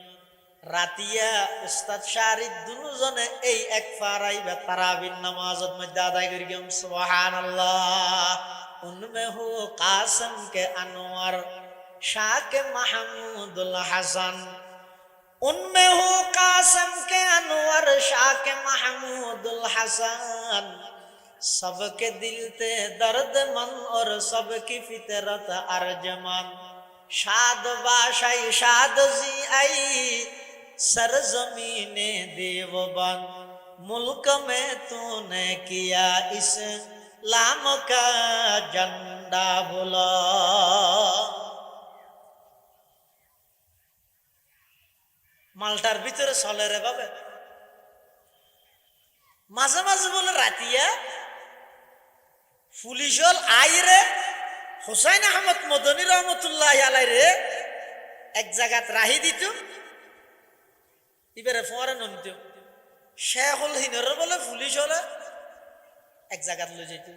রাতিয়া উস্তাদ শাহরি দুজনে এই এক পারাইবে তারাবির নামাজত মধ্যে আদায় করি সুবহানাল্লাহ উনমে হু কাসম কে আনোয়ার শাহ কে মাহমুদুল হাসান उनमें हो कासम के अनवर शाह के महमूदुल हसन सबके दिल ते दर्द मन और सबकी फितरत अर्जमन शाद बाशाई शाद जी आई सरजमीने देवबन मुल्क में तूने किया इस्लाम का झंडा बुला মালটার ভিতরে চলে রে বাবে মাঝে মাঝে বলে রাতিয়া পুলিশ হল আই রে হুসাইন আহমদ মদনী রহমতুল্লাহ আলাই রে এক জায়গাত রাহি দিত এবারে ফরে ননিত শেখুল হিনের বলে পুলিশ হলে এক জায়গাত লই যেত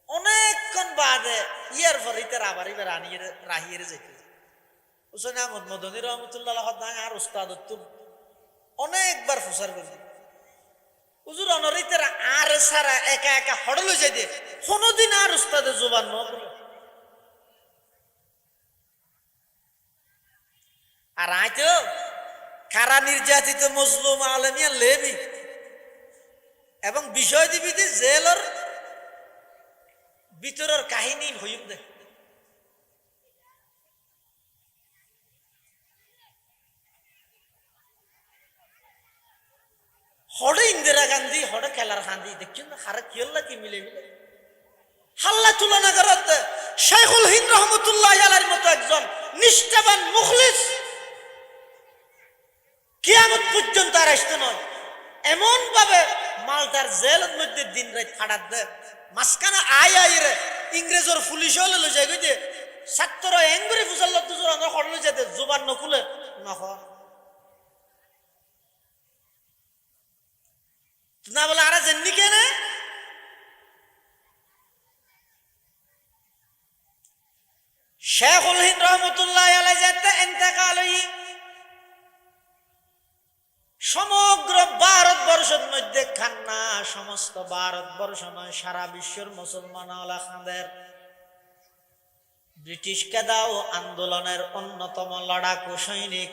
অনেকক্ষণ বাদে ইয়ার পর ইতার আবার এবার আনিয়ে রাহিয়ে যেত হুসাইন আহমদ মদনী রহমতুল্লাহ আর উস্তাদ অনেকবার প্রচার করছে হুজুর অনরিতেরা আর সারা একা একা হড়ল যাই দিয়ে কোনদিন আর উস্তাদের জোবান ন আর আইতো কারা নির্যাতিত মজলুম আলমিয়া লেবি এবং বিষয় দিবিতে জেলর ভিতরের কাহিনী হইব দে হড়ে ইন্দিরা গান্ধী হড়ে খেলার খান্দি দেখছেন না হারে খেললা কি মিলে মিলে হাল্লা তুলনা করতে শাইখুল হিন্দ রহমতুল্লাহ আলাইহির মতো একজন নিষ্ঠাবান মুখলিস কিয়ামত পর্যন্ত আর আসতে নয় এমন ভাবে মালটার জেলের মধ্যে দিন রাত কাটাত দে মাঝখানে আই রে ইংরেজর পুলিশ হলে লই যায় যে ছাত্র এঙ্গুরি ফুসাল্লা দুজোর আমরা হড়লে যেতে জোবান নকুলে নখ না বলে আর জেননি কেন শেখুল হিন্দ রহমতুল্লাহ আলাইহি যেতে এতেকাল হই সমগ্র ভারতবর্ষের মধ্যে খান্না সমস্ত ভারতবর্ষ নয় সারা বিশ্বের মুসলমান খাদের ব্রিটিশ কেদাও আন্দোলনের অন্যতম লড়াকু সৈনিক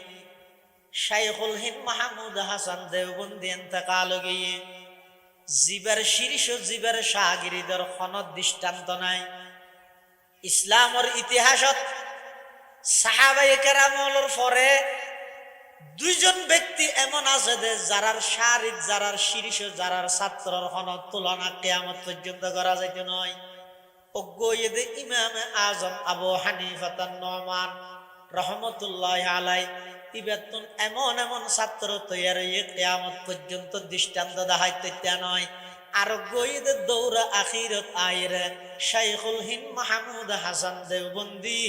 শাইখুল হিন্দ মাহমুদ হাসান দেওবন্দি এতেকাল গিয়ে জীবের শীর্ষ জীবের শাহগিরিদের খনদ দৃষ্টান্ত নাই ইসলামের ইতিহাসত সাহাবায়ে কেরামর পরে দুইজন ব্যক্তি এমন আছে যে যারার শারীরিক যারার শীর্ষ যারার ছাত্রর খনদ তুলনা কিয়ামত পর্যন্ত করা যাইতে নয় অজ্ঞ ইমামে আজম আবু হানিফাতান নোমান রহমতুল্লাহ আলাই ইবেতন এমন এমন ছাত্র তৈরি কিয়ামত পর্যন্ত দৃষ্টান্ত দেখাইতে নয় আর গইদের দৌড়া আখিরত আইরে শাইখুল হিন্দ মাহমুদ হাসান দেওবন্দি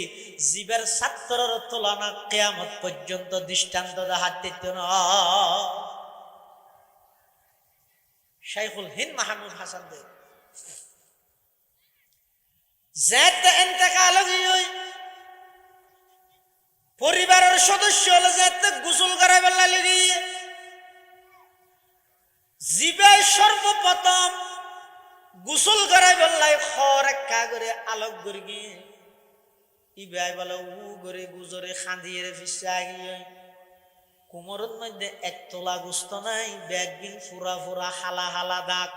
জীবের ছাত্রর তুলনা কিয়ামত পর্যন্ত দৃষ্টান্ত দেখাইতে নয় শাইখুল হিন্দ মাহমুদ হাসান দেব যেতে ইন্তেকাল হই পরিবারের সদস্য হলে যেতে গোসল করাই বেলা লেগে জীবে সর্বপ্রথম গোসল করাই বেলায় খর একা করে আলোক করে গিয়ে ইবাই বলে উ করে গুজরে খাঁদিয়ে ফিসা গিয়ে কোমরের মধ্যে এক তোলা গুস্ত নাই ব্যাগিন ফুরা ফুরা হালা হালা দাগ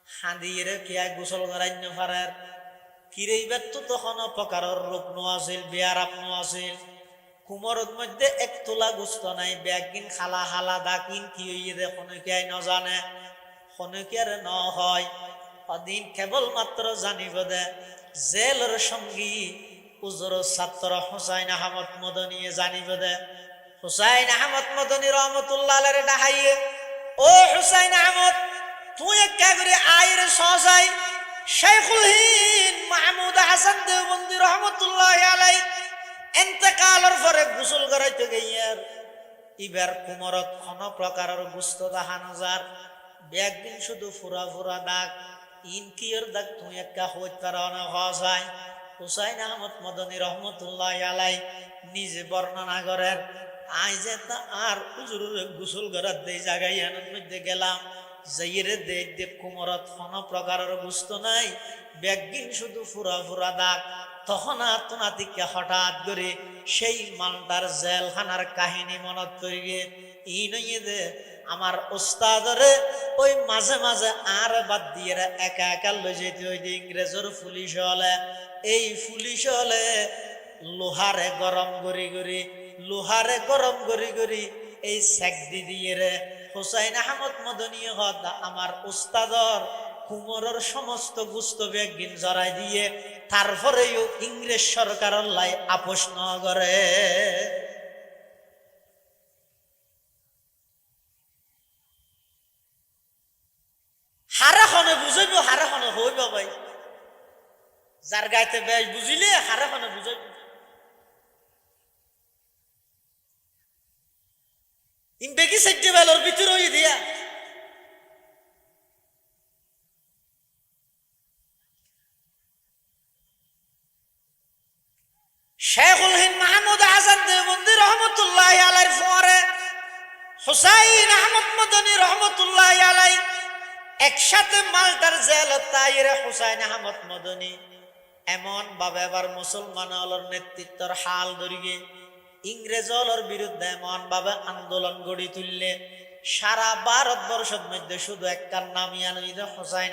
খাঁদিয়ে কিয়া গোসল করাই পারার কিরে ইবার তো তখন প্রকারের রোগ নো আছিল বেয়ারাপ নো আছিল কুমরের মধ্যে এক তোলা গুস্ত নাই ব্যাগিন খালা হালা দাকিন কি হইয়ে দে খনকিয়াই নজানে খনকিয়ারে ন হয় অদিন কেবল মাত্র জানিব দে জেলের সঙ্গী উজর ছাত্র হুসাইন আহমদ মদনী জানিব দে হুসাইন আহমদ মদনী রহমতুল্লাহ আলাইহি ডাহাইয়ে ও হুসাইন আহমদ তুই একা করে আইরে সজাই শাইখুল হিন্দ মাহমুদ হাসান দেওবন্দি রহমতুল্লাহ আলাইহি এতেকালের পরে গোসল করাইতে গিয়ার ইবার কুমরত কোন প্রকারের গুস্ত দেখা নজার ব্যাগদিন শুধু ফুরা ফুরা দাগ ইনকিয়র দাগ তুই একা হইতে পারো না হসাই হুসাইন আহমদ মদনী রহমতুল্লাহ আলাইহি নিজে বর্ণনা করেন আই যে তা আর হুজুরের গোসল করার দেই জায়গায় এর মধ্যে গেলাম যাইরে দে কুমরত কোন প্রকারের গুস্ত নাই ব্যাগদিন শুধু ফুরা ফুরা দাগ তখন আত্মনাতিকে হঠাৎ করে সেই মালদার জেলখানার কাহিনী মনত করে গিয়ে ই নইয়ে দে আমার ওস্তাদরে ওই মাঝে মাঝে আর বাদ দিয়ে একা একা লই যেতে ওই ইংরেজের পুলিশ হলে এই পুলিশ হলে লোহারে গরম করি এই সেকদি দিয়ে রে হুসাইন আহমদ মদনী হদ আমার ওস্তাদর কুমরের সমস্ত গুস্ত ব্যাগিন জড়াই দিয়ে তারপরেও ইংরেজ সরকারের লাই আপোষ ন করে হারাখনে বুঝাইব হারাখনে হইব ভাই যার গাইতে বেশ বুঝিলে হারাখনে বুঝাইব ইনবেকি সাইডে বেলর ভিতর হই দিয়া শাইখুল হিন্দ মাহমুদ হাসান দেওবন্দি রহমতুল্লাহ আলাইহির পরে হুসাইন আহমদ মদনী রহমতুল্লাহ আলাইহি একসাথে মালদার জেল তাইরে হুসাইন আহমদ মদনী এমন ভাবে এবার মুসলমানদের নেতৃত্বের হাল ধরিয়ে ইংরেজদের বিরুদ্ধে এমন ভাবে আন্দোলন গড়ি তুললে সারা ভারতবর্ষের মধ্যে শুধু একটার নামই আনইদে হুসাইন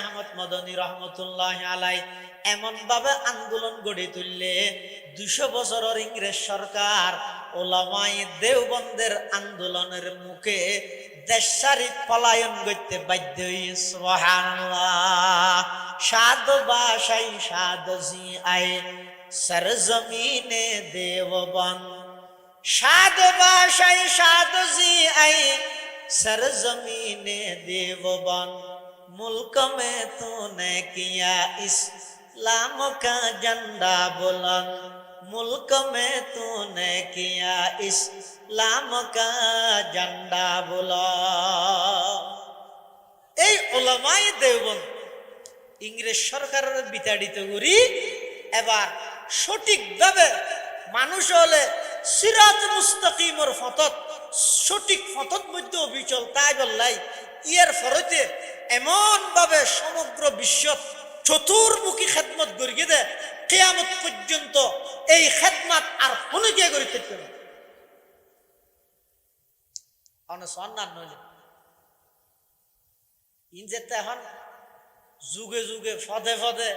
আহমদ মদনী রহমতুল্লাহ আলাইহি এমন ভাবে আন্দোলন গড়ে তুললে 200 বছরের ইংরেজ সরকার ওলামায়ে দেওবন্দের আন্দোলনের মুখে দেশ ছাড়ি পলায়ন করতে বাধ্য হয়ে সুবহানাল্লাহ সাধু বাসাই সাধজি আয় সরজমিনে দেওবন্দ সাধু বাসাই সাধজি আয় সরজমিনে দেওবন্দ मुल्क में तूने किया इस्लाम का झंडा बुलंद मुल्क में तूने किया इस्लाम का झंडा बुलंद এই উলামায়ে দেওবন্দ ইংরেজ সরকারের বিতাড়িত করি এবার সঠিকভাবে মানুষ হলে সিরাত মুস্তাকিমর ফতত সঠিক ফতত মধ্যে অবিচল তাই বললাই ইয়ার ফরতে এমন ভাবে সমগ্র বিশ্ব চতুর্মুখী খেদমত গড়িয়ে দেয় কিয়ামত পর্যন্ত এই খেদমত আর কোনো কে করি থাকতে না সন্ধান নইলে ইন যেতে এখন যুগে যুগে ফদে ফদে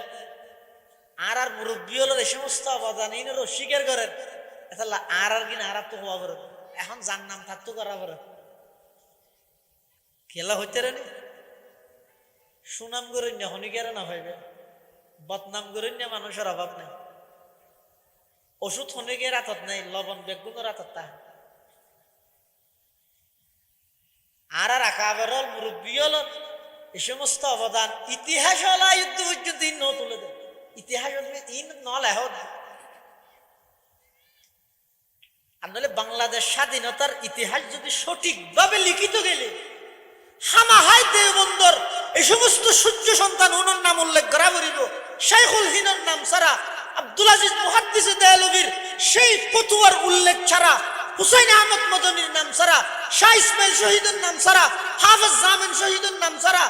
আর মুরব্বী হলো এই সমস্ত অবদান ইনের স্বীকার করেন এটা আর কিনা আর তো হওয়া পারে এখন যার নাম থাকতো করা পারে খেলা হইতে রে সুনাম করেন না হনিকের না ভাইবে বদনাম করেন না মানুষের অভাব নেই ওষুধ হনিকে রাতত নেই লবণ বেগুন রাতত তা আর আকাবের মুরব্বী হল এই সমস্ত অবদান ইতিহাস হলা যুদ্ধ পর্যন্ত ইন তুলে দেয় ইতিহাস ইন নলেহ আর নাহলে বাংলাদেশ স্বাধীনতার ইতিহাস যদি সঠিকভাবে লিখিত গেলে হামাহাই দেওবন্দর এই সমস্ত সূর্য সন্তান ওনার নাম উল্লেখ করা করিব শাইখুল হিনার নাম ছাড়া আব্দুল আজিজ মুহাদ্দিস দেয়ালবীর সেই ফতুয়ার উল্লেখ ছাড়া হুসাইন আহমদ মদনীর নাম ছাড়া শাহ ইসমাইল শহীদের নাম ছাড়া হাফেজ জামিন শহীদের নাম ছাড়া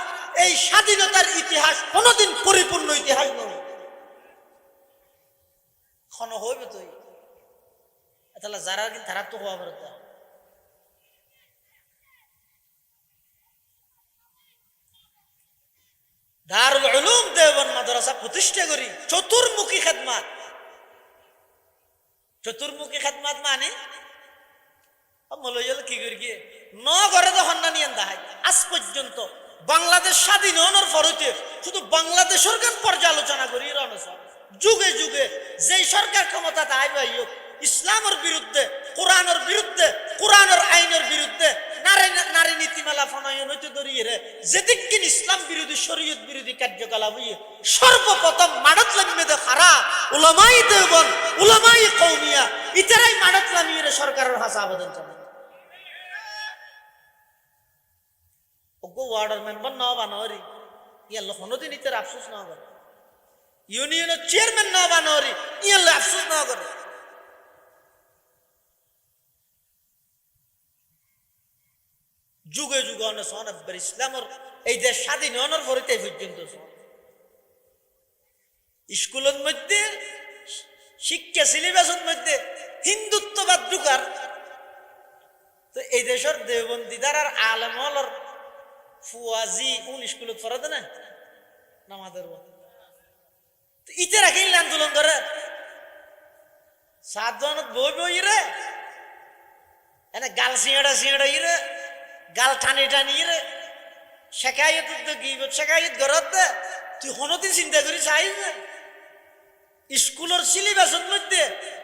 এই স্বাধীনতার ইতিহাস কোনোদিন পরিপূর্ণ ইতিহাস নয় খন হইবে তো তাহলে যারা কিন্তু তারা তো হওয়া পারে দারুল উলুম দেওবন্দ মাদ্রাসা প্রতিষ্ঠা করি চতুর্মুখী খেদমত চতুর্মুখী খেদমত মানে মলইল কি করি গিয়ে ন ঘরে তো হন্না নিয়ে দেখায় আজ পর্যন্ত বাংলাদেশ স্বাধীন হওয়ার পরতে শুধু বাংলাদেশ সরকার পর্যালোচনা করি যুগে যুগে যেই সরকার ক্ষমতা তাই ভাই ইসলামের বিরুদ্ধে কোরআনের আইনের বিরুদ্ধে নারী নীতিমালা ফনায়ন হইতে ধরিয়ে রে যেদিন ইসলাম বিরোধী শরীয়ত বিরোধী কার্যকলাপ হইয়ে সর্বপ্রথম মাডত লামিয়ে দে খারা উলামাই দেওবন্দ উলামাই কওমিয়া ইতারাই মাডত লামিয়ে রে সরকারের হাসা আবেদন জানায় ওগো ওয়ার্ডের মেম্বার না বানরি ইয়াল্লা কোনোদিন ইতার আফসোস না করে ইউনিয়নের চেয়ারম্যান না বানরি ইয়াল্লা আফসোস না করে যুগে যুগে অনেক সনব্বর ইসলামের এই দেশ স্বাধীন হওয়ার পরিতে পর্যন্ত স্কুলের মধ্যে শিক্ষা সিলেবাসের মধ্যে হিন্দুত্ববাদ ঢুকার তো এই দেশের দেওবন্দিদার আর আলেম হলর ফুয়াজি স্কুলত পড়াতে না নামাদের ইতে রাখি আন্দোলন করে 7 জনত বই বই রে এনে গাল সিঁড়া ইরে গাল টানি টানি রে শেখায়ত গিবত শেখায়ত ঘরত দে তুই কোনোদিন চিন্তা করি চাই না স্কুলের সিলেবাসের মধ্যে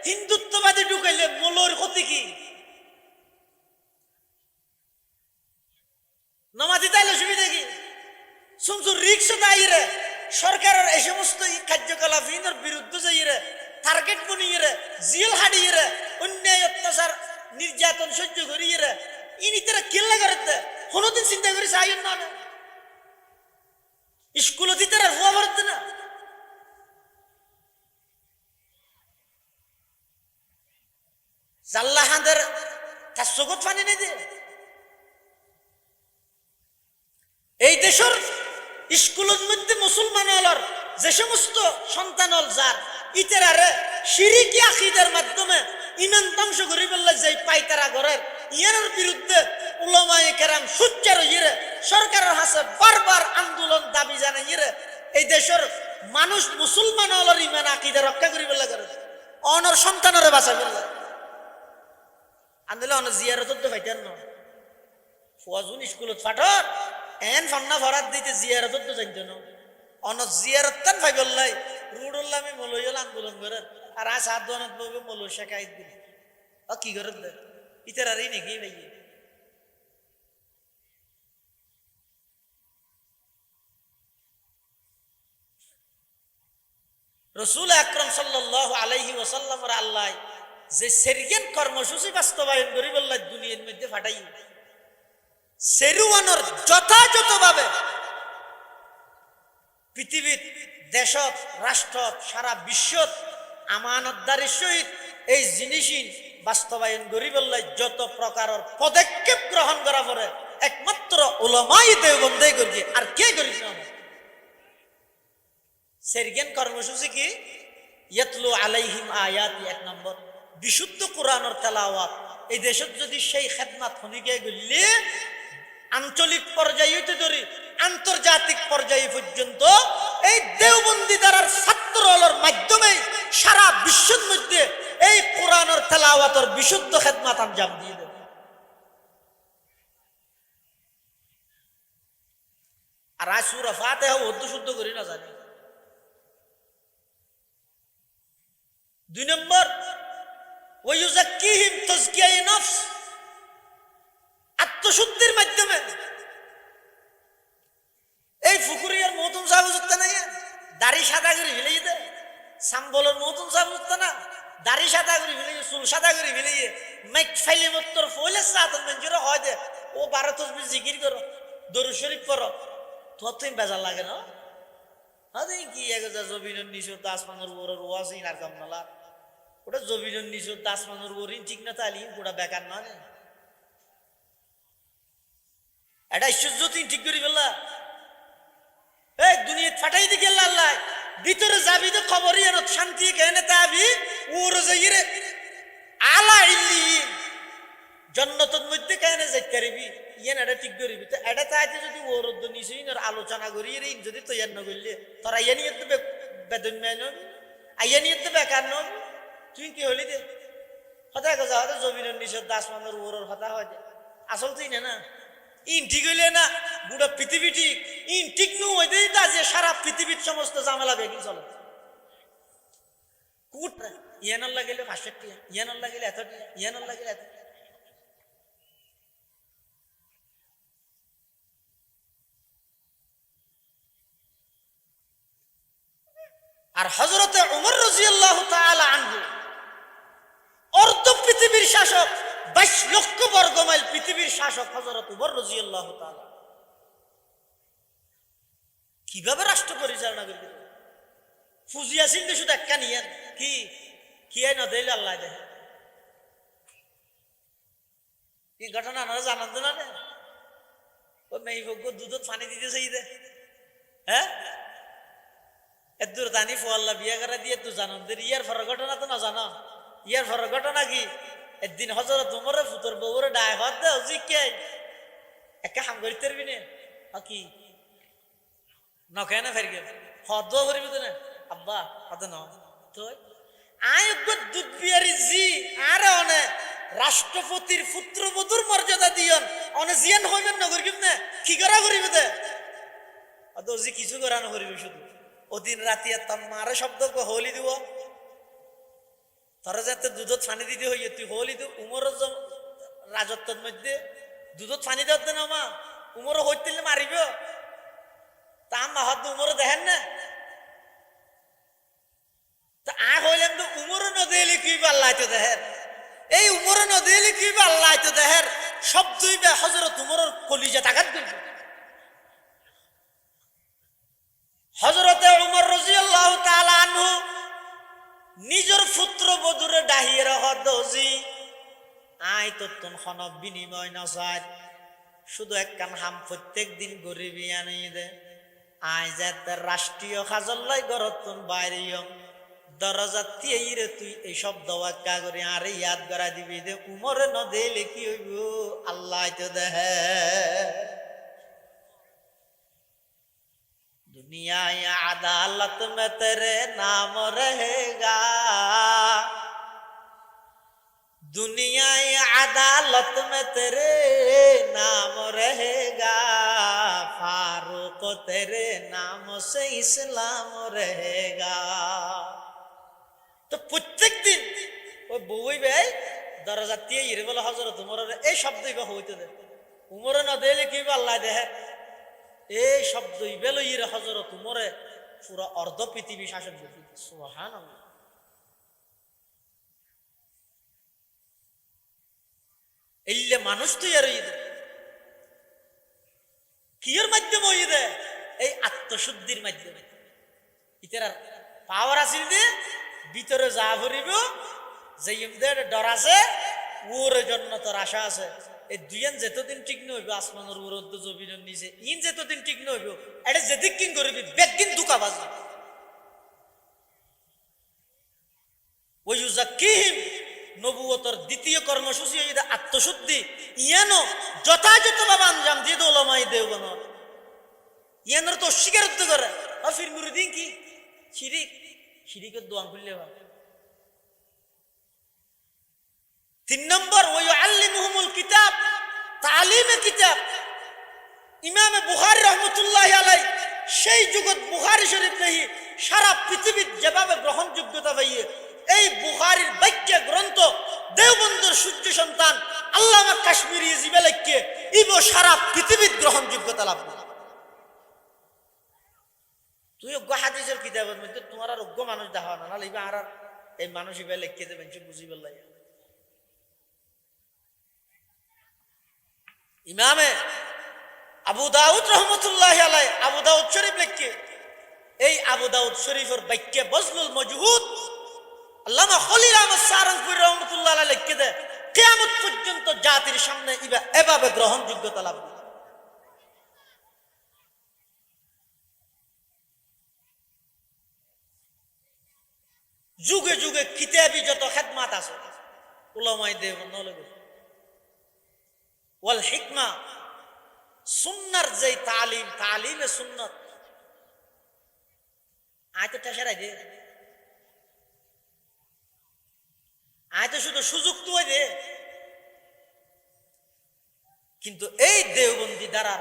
হিন্দুত্ববাদী ঢুকাইলে মূলর ক্ষতি কি নমাজি তাইলে সুবিধা কি শুনছু রিক্সা দাইরে সরকারের এই সমস্ত কার্যকলাপ ইনের বিরুদ্ধে যাইরে টার্গেট বনিয়ে রে জেল হাডিয়ে রে অন্যায় অত্যাচার নির্যাতন সহ্য করিয়ে রে ইনি তারা কেল্লা করতে কোনোদিন চিন্তা করি চাই না স্কুলে দিতে হুয়া ভরতে না জাল্লা হাঁদের তার চোখত পানি নেই দে এই দেশের স্কুলের মধ্যে মুসলমান হলর যে সমস্ত সন্তান হল যার ইতারারে শিরিকি আকীদার মাধ্যমে ইমান ধ্বংস করে ফেললে যে পাইতারা ঘরের ইয়ার বিরুদ্ধে উলামায়ে কেরাম সুচ্চার হইরে সরকারের হাতে বারবার আন্দোলন দাবি জানাইরে এই দেশের মানুষ মুসলমান হলর ইমান আকীদা রক্ষা করে ফেললে করে অনর সন্তানরে বাঁচা ফেললে আন্দোলন অন জিয়ারত তো পাইতেন না ফজুন স্কুলত ফাটর এন ফান্না ভরাত দিতে জিয়ারত তো জানতো না অন জিয়ারত তান ভাইবল্লাই রুডুল্লাহ আমি মলইল আন্দোলন করে আর আজ 7 জনত বইবে মল শেখাইত দিল কি করে দে ইতারারই নাকি ভাই রাসূল আকরাম সাল্লাল্লাহু আলাইহি ওয়াসাল্লাম আল্লাহ যে সেরিয়ান কর্মসূচি বাস্তবায়ন করি বললা দুনিয়ার মধ্যে ফাটাই সেরুয়ানোর যথাযথভাবে পৃথিবীর দেশত রাষ্ট্র সারা বিশ্বত আমানতদারির সহিত এই জিনিসই বাস্তবায়ন করি বললে যত প্রকারের পদক্ষেপ গ্রহণ করা পরে একমাত্র উলামাই দেওবন্দেই করছে, আর কে করিস না। সেরগেন কর্মসূচি কি? ইয়াতলু আলাইহিম আয়াতি, এক নম্বর বিশুদ্ধ কোরআনের তেলাওয়াত। এই দেশত যদি সেই খেদমাত হনিকে গেলে আঞ্চলিক পর্যায়ে হইতে ধরি আন্তর্জাতিক পর্যায়ে পর্যন্ত এই দেওবন্দি দ্বারার ছাত্রদের মাধ্যমে সারা বিশ্বের মধ্যে এই কোরআনের তেলাওয়াতের বিশুদ্ধ খেদমাত আঞ্জাম দিয়ে দেবে। আর আজ সূরা ফাতিহা অর্ধ শুদ্ধ করি না জানি। 2 নম্বর ওয়ায়ুযাক্কিহিম তাজকিয়ায়ে নফস, আত্মশুদ্ধির মাধ্যমে। এই ফুকুরিয়ার মৌতুম সাহেব বুঝতে না, দাড়ি সাদা করে ফেলে যেতে সাম্বলের মৌতুম সাহেব বুঝতে না, দাড়ি সাদা করে ফেলে চুল সাদা করে ফেলে মাইক ফাইলে মত্তর ফইলে সাতন মঞ্জুর হয় দে ও 12 তাসবিহ জিকির করো, দরুদ শরীফ পড়ো, তোর তো বেজার লাগে না? আরে কি এগোজা জবিনের নিচে আসমানের উপরের ওয়াজিন আর কামনালা, ওটা জবিনের নিচে আসমানের উপর ঠিক না তালি ওটা বেকার না রে। এটা ঈশ্বর তুই ঠিক করি বললা এই দুনিয়া ফাটাই দি গেল আল্লাহ ভিতরে যাবি তো খবরই এর শান্তি কেনে তাবি ওর যাইরে আলা ইল্লিন জান্নাতের মধ্যে কেনে যাইতে পারবি, ইয়েন এটা ঠিক করিবি। তো এটা চাইতে যদি ওর নিচেই আলোচনা করি রে যদি তৈয়ার না করলে তোরা ইয়ে নিয়ে তো বেদন মেন আইয়া নিয়ে তো বেকার নন। তুই কি হলি দে হতা গজা হয়তো জমিনের নিচে আসমানের ওর হতা হয় আসল তুই না ইন ঠিক হইলে না বুড়া পৃথিবী ঠিক ইন ঠিক নু হইতে যে সারা পৃথিবীর সমস্ত ঝামেলা বেগি চলে। কুট ইয়ানোর লাগিলে 500 টিয়া, ইয়ানোর লাগিলে এত টিয়া, ইয়ানোর লাগিলে এত। আর হযরতে উমর রাদিয়াল্লাহু তাআলা আনহু অর্ধ পৃথিবীর শাসক, 22 লক্ষ বর্গ মাইল পৃথিবীর শাসক হযরত উমর রাদিয়াল্লাহু তাআলা কিভাবে রাষ্ট্র পরিচালনা করবে? ফুজিয়া সিন্ধে শুধু একটা নিয়েন কি কি না দিলে আল্লাহ দেখে এই ঘটনা আপনারা জানান তো না? ও মেয়ে দুধ পানি দিতে চাই দে, হ্যাঁ এদুর দানি ফোয়াল্লা বিয়া করা দিয়ে তো জানান দে। ইয়ার ফর ঘটনা তো না জানো? ইয়ার ফর ঘটনা কি? একদিন হযরত উমরের ফুতর বউরে ডায় হদ দে জি কে একা হাম করতে পারবি না কি নকে না ফের গেল হদ করিবি তো না আব্বা হদ ন তো আয় দুধ বিয়ারি জি আর অনে রাষ্ট্রপতির পুত্রবধূর মর্যাদা দিয়ন অনে জিয়ান হইবেন না করিব না কি করা করিবে দে অত জি কিছু করা না করিবে শুধু ওদিন রাতি তার মারে শব্দ হলি দিব তোরা যাতে দুধত পানি দিতে হইয়ে তুই হলি তো উমরের রাজত্বের মধ্যে দুধত পানি দেওয়া না মা উমরও হইতে মারিব তা আম্মা হয়তো উমরও দেখেন না তা আ হইলাম তো উমরও নদীলে কি আল্লাহ তো দেখেন এই উমরও নদীলে কি আল্লাহ তো দেখেন শব্দই বে হযরত উমরের কলিজা তাকাত করবে। হযরতে উমর রাদিয়াল্লাহু তাআলা আনহু নিজের পুত্র বধুরে ডাহিয়ে হদজি আয় তো তোন খন বিনিময় নসার শুধু এক কান হাম প্রত্যেক দিন গরিবি আনিয়ে দে আয় যাতে রাষ্ট্রীয় খাজল্লাই গরতন বাইরিয়ম দরজা রে তুই এই সব দওয়া কাগরে আরে ইয়াদ করা দিবি দে উমরে ন দিলে কি হইব আল্লাহ তো দেহে दुनिया अदालत में तेरे नाम रहेगा, दुनिया अदालत में तेरे नाम रहेगा, फारूक तेरे नाम से इस्लाम रहेगा। तो प्रत्येक दिन वो বউই ভাই দরজা দিয়ে ইরে বলে হযরত উমরের এই শব্দই বা হইতে দে উমরে না দিলে কি আল্লাহ দেহে এই শব্দই বেলো ইরে হযরত উমরে পুরো অর্ধ পৃথিবী শাসন করতে। সুবহানাল্লাহ। এলে মানুষ তো আর ইদে কিয়ের মাধ্যমে ইদে এই আত্মশুদ্ধির মাধ্যমে ইতার পাওয়ার আছিল যে ভিতরে যা ভরিব যে ইমদের ডর আছে ওর জন্য তোর আশা আছে। এই দুইজন যেতদিন ঠিক নইব আসমানের উরদ্দ জমিনের নিচে ইন যেতদিন ঠিক নইব এটা যেদিক কিন করবি বেগিন দুকা বাজবে। ওই ইউজাক্কিহিম নবুয়তর দ্বিতীয় কর্মসূচি এটা আত্মশুদ্ধি। ইয়ানো যথাযথভাবে আঞ্জাম দিয়ে দে ওলামায়ে দেওবন্দ। ইয়ানোর তো অস্বীকারোক্তি করে ফির মুরিদিন কি শিরিক, শিরিকের দোয়ান খুললে হয়। 3 নম্বর ওয়ায়ুআল্লিমুহুমুল কিতাব, তালিমে কিতাব। ইমামে বুখারী রাহমাতুল্লাহি আলাইহি সেই যুগত বুখারী শরীফ নেই সারা পৃথিবীর যেভাবে গ্রহণযোগ্যতা পাইয়ে এই বুখারীর বাক্য গ্রন্থ দেওবন্দের সূর্য সন্তান আল্লামা কাশ্মীরি জিবেলাইকে ইবো সারা পৃথিবীর গ্রহণযোগ্যতা লাভ করে। তুই অজ্ঞ হাদিসের কিতাবের মধ্যে তোমার আর অজ্ঞ মানুষ দেখা না নাহলে আর এই মানুষ ইবে লিখে দেবেন সে বুঝিবে লাগে। ইমামে আবু দাউদ রহমতুল্লাহি আলাইহি আবু দাউদ শরীফ লিখে এই আবু দাউদ শরীফের বাক্যে বজলুল মজহুদ আল্লামা খলিল আহমদ সারাংপুর রহমতুল্লাহ আলাইহি লিখে দেয় কিয়ামত পর্যন্ত জাতির সামনে এভাবে গ্রহণযোগ্যতা লাভ করে। যুগে যুগে কিতাবি যত খেদমাত আছে উলামায়ে দেওবন্দ ওয়াল হিকমা সুন্নার যে তালিম, তালিমে সুন্নত আয়তো ঠেসারাই দে আয়তো শুধু সুযোগ তো দে। কিন্তু এই দেওবন্দি দ্বারা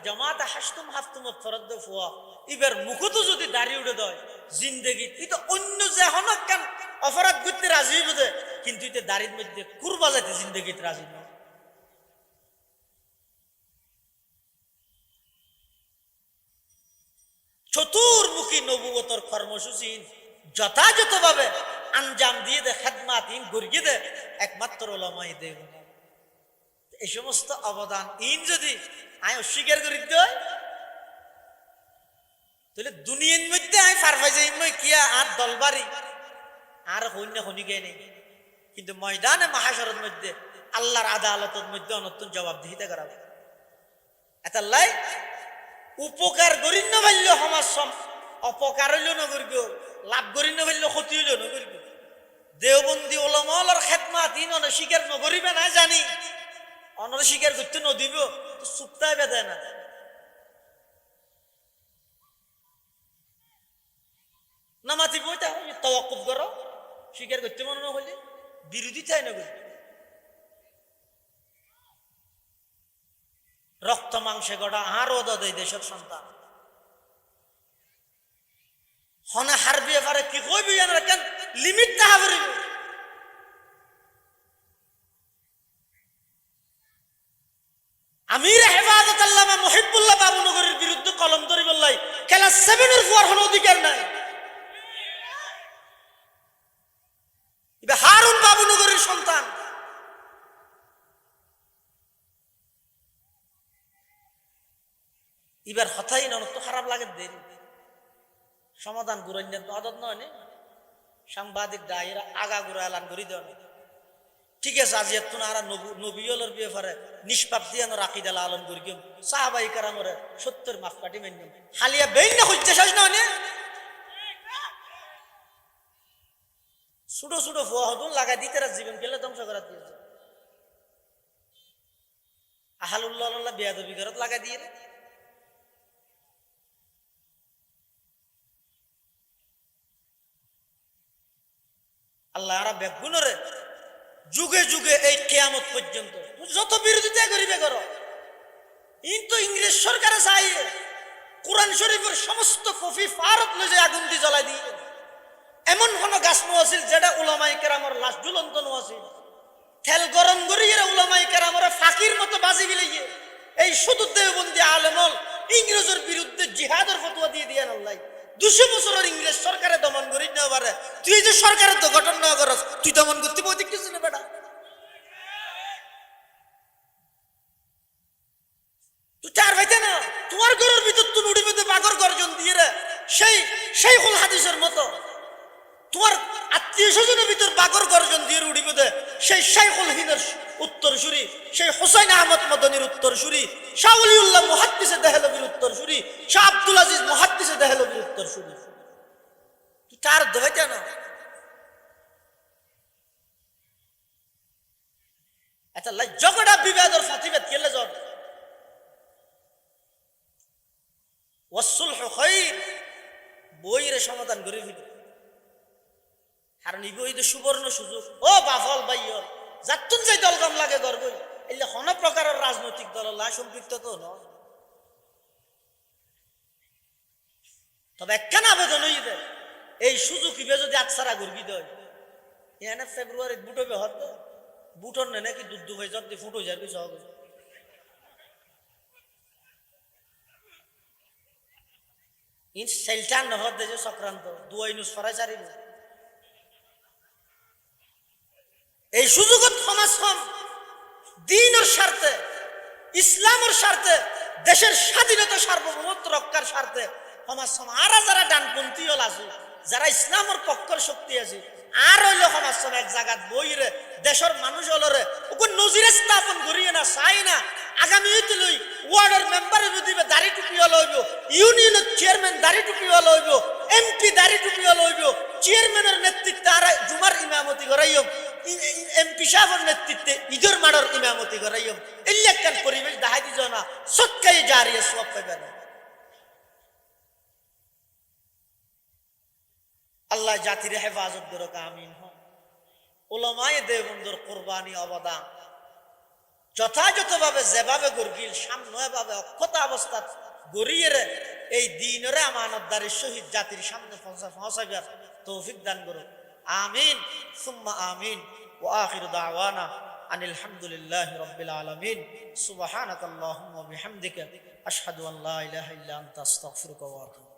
জামাতে হাসতুম হাফতুমত ফরদ্দ ফুয়া এবার মুখত যদি দাঁড়িয়ে উঠে দেয় জিন্দেগি তো অন্য যে হনক কেন অপরাধ করতে রাজি হইবে কিন্তু এতে দাড়ির মধ্যে কুরবা যাইতে জিন্দেগিতে রাজি নয়। চতুর্মুখী নবুয়তর কর্মসূচি যথাযথভাবে আঞ্জাম দিয়ে দে খেদমাত ইন গড়িয়ে দে একমাত্র ওলামায়ে দেওবন্দ। এই সমস্ত অবদান ইন যদি আয় অস্বীকার করি দেয় তাহলে দুনিয়ার মধ্যে আয় ফারফাইজে ইনময় কিয়া আর দলবারি আর হইন্য হনিকে নেই কিন্তু ময়দানে মাহাশরের মধ্যে আল্লাহর আদালতের মধ্যে অনর্থন জবাবদিহিতা করা হবে। এতাল্লাই উপকার করি না পারলেও সমাজ অপকার হইলেও নকরিব, লাভ করি না পারলেও ক্ষতি হইলেও নকরিব। দেওবন্দি ওলামার খেদমাত ইন অনস্বীকার নকরিবে না জানি অনস্বীকার করতে নদিব তো চুপটাই বেঁধে না। না মাতিব তওয়াক্কুফ করো স্বীকার করতে মনে না হলে বিরোধী চাই না করি রক্ত মাংসে গড়া আরো দেয় দেশের সন্তান হনে হারবি এবারে কি কইবি কেন লিমিট তাহা করিব। আমির হেফাজত আল্লামা মুহিবুল্লাহ বাবুনগরের বিরুদ্ধে কলম ধরি বললাই খেলা 7 এর পর কোনো অধিকার নাই। হারুন বাবুনগরের সন্তান এবার হঠাই না তো খারাপ লাগে দেরি সমাধান গুরাইন আদত নয় সাংবাদিক দায়ীরা আগা গুড়া এলান করি দেওয়া ঠিক আছে আজি এত না আর নবীলের ব্যাপারে নিষ্পাপ দিয়ে রাকিদ আল আলম করি কেউ সাহাবাই কারামরে 70 মাফ কাটি মেন হালিয়া বেইন না হইতে শেষ নয় ছোট ছোট ফুয়া হদুন লাগাই দিতে জীবন গেলে ধ্বংস করা দিয়েছে আহালুল্লাহ বেয়াদবি ঘরত লাগাই দিয়ে আল্লাহ আরা বেগুনরে যুগে যুগে এই কিয়ামত পর্যন্ত যত বিরোধিতা করিবে করো কিন্তু ইংরেজ সরকারে চাই কোরআন শরীফের সমস্ত কপি ফারত লয়ে যায় আগুন দিয়ে জ্বলাই দিয়ে এমন কোন গাছ নোয়াছিল যেটা উলামায়ে কেরামের লাশ ঝুলন্ত নোয়াছিল তেল গরম করিয়ে উলামায়ে কেরামের ফাকির মতো বাজি গিলিয়ে এই শুধু দেওবন্দি আলেমল ইংরেজের বিরুদ্ধে জিহাদের ফতোয়া দিয়ে দিয়েন আল্লাহ 200 বছরের ইংরেজ সরকারে দমন করি না পারে তুই যে সরকারের তো গঠন না করস তুই দমন করতে বই কিছু না বেটা তুই চার ভাইতে না তোমার ঘরের ভিতর তুই নুড়ি পেতে বাগর গর্জন দিয়ে রে সেই শেখুল হাদিসের মতো তোমার আত্মীয় স্বজনের ভিতর বাগর গর্জন দিয়ে উড়িব দে সেই শাইখুল হিনের উত্তরসূরি, সেই হোসাইন আহমদ মদনীর উত্তরসূরি, শাহ ওলিউল্লাহ মুহাদ্দিসে দেহলভির উত্তরসূরি, শাহ আব্দুল আজিজ মুহাদ্দিসে দেহলভির উত্তরসূরি। তুই তার দেখাইতে না এটা ঝগড়া বিবাদর ফাতিবাদ কেলে জন ওয়াসুলহু খায়র, বইরে সমাধান করে ফেলে। কারণ এই বই সুবর্ণ সুযোগ। ও বাফল ভাইয়র যাতুন যাই দলগম লাগে গর্ব এলে কোন প্রকারের রাজনৈতিক দল সম্পৃক্ত তো নয়। তবে একখান আবেদন হই দে এই সুযোগ ইবে যদি আচ্ছারা গর্বি দেয় এখানে ফেব্রুয়ারি বুটবে হতো বুটন নে নাকি দুধ হয়ে যদি ফুটো যাবি সহজ ইন সেলটান নহর দেশে সক্রান্ত দুয়াইনুস ফরাই চারিব। এই সুযোগত সমাজ দিনের স্বার্থে, ইসলামের স্বার্থে, দেশের স্বাধীনতা সার্বভৌমত্ব রক্ষার স্বার্থে সমাজ আর যারা ডানপন্থী হল আছে, যারা ইসলামের পক্ষের শক্তি আছে আর হইল সমাজ এক জায়গাত বইরে দেশের মানুষ হলরে ওকে নজিরে স্থাপন করিয়ে না চাই না। আগামী লই ওয়ার্ডের মেম্বার দিবে দাড়ি টুপি হল হইব, ইউনিয়নের চেয়ারম্যান দাড়ি টুপি হল হইব, এমপি দাড়ি টুপি হল হইব, চেয়ারম্যানের নেতৃত্বে আর জুমার ইমামতি করাইব, এমপি সাহেবের নেতৃত্বে ঈদের মাড়ের ইমামতি করাইব। এই একখান পরিবেশ দেখাই দিজ না সৎকাই জারিয়ে সব পাইবেন। আল্লাহ জাতির হেফাজত করুক, আমিন। উলামায়ে দেওবন্দের কোরবানি অবদান যথাযথভাবে যেভাবে গর্গিল সামনেভাবে অক্ষতা অবস্থা গড়িয়ে এই দিনের আমানতদারির সহিত জাতির সামনে পৌঁছাইবার তৌফিক দান করুক, আমিন সুম্মা আমিন। ওয়া আখিরু দাওয়ানা আনিল হামদুলিল্লাহি রাব্বিল আলামিন। সুবহানাকাল্লাহুম্মা ওয়া বিহামদিকা আশহাদু আন লা ইলাহা ইল্লা আনতা আস্তাগফিরুকা ওয়া আতুবু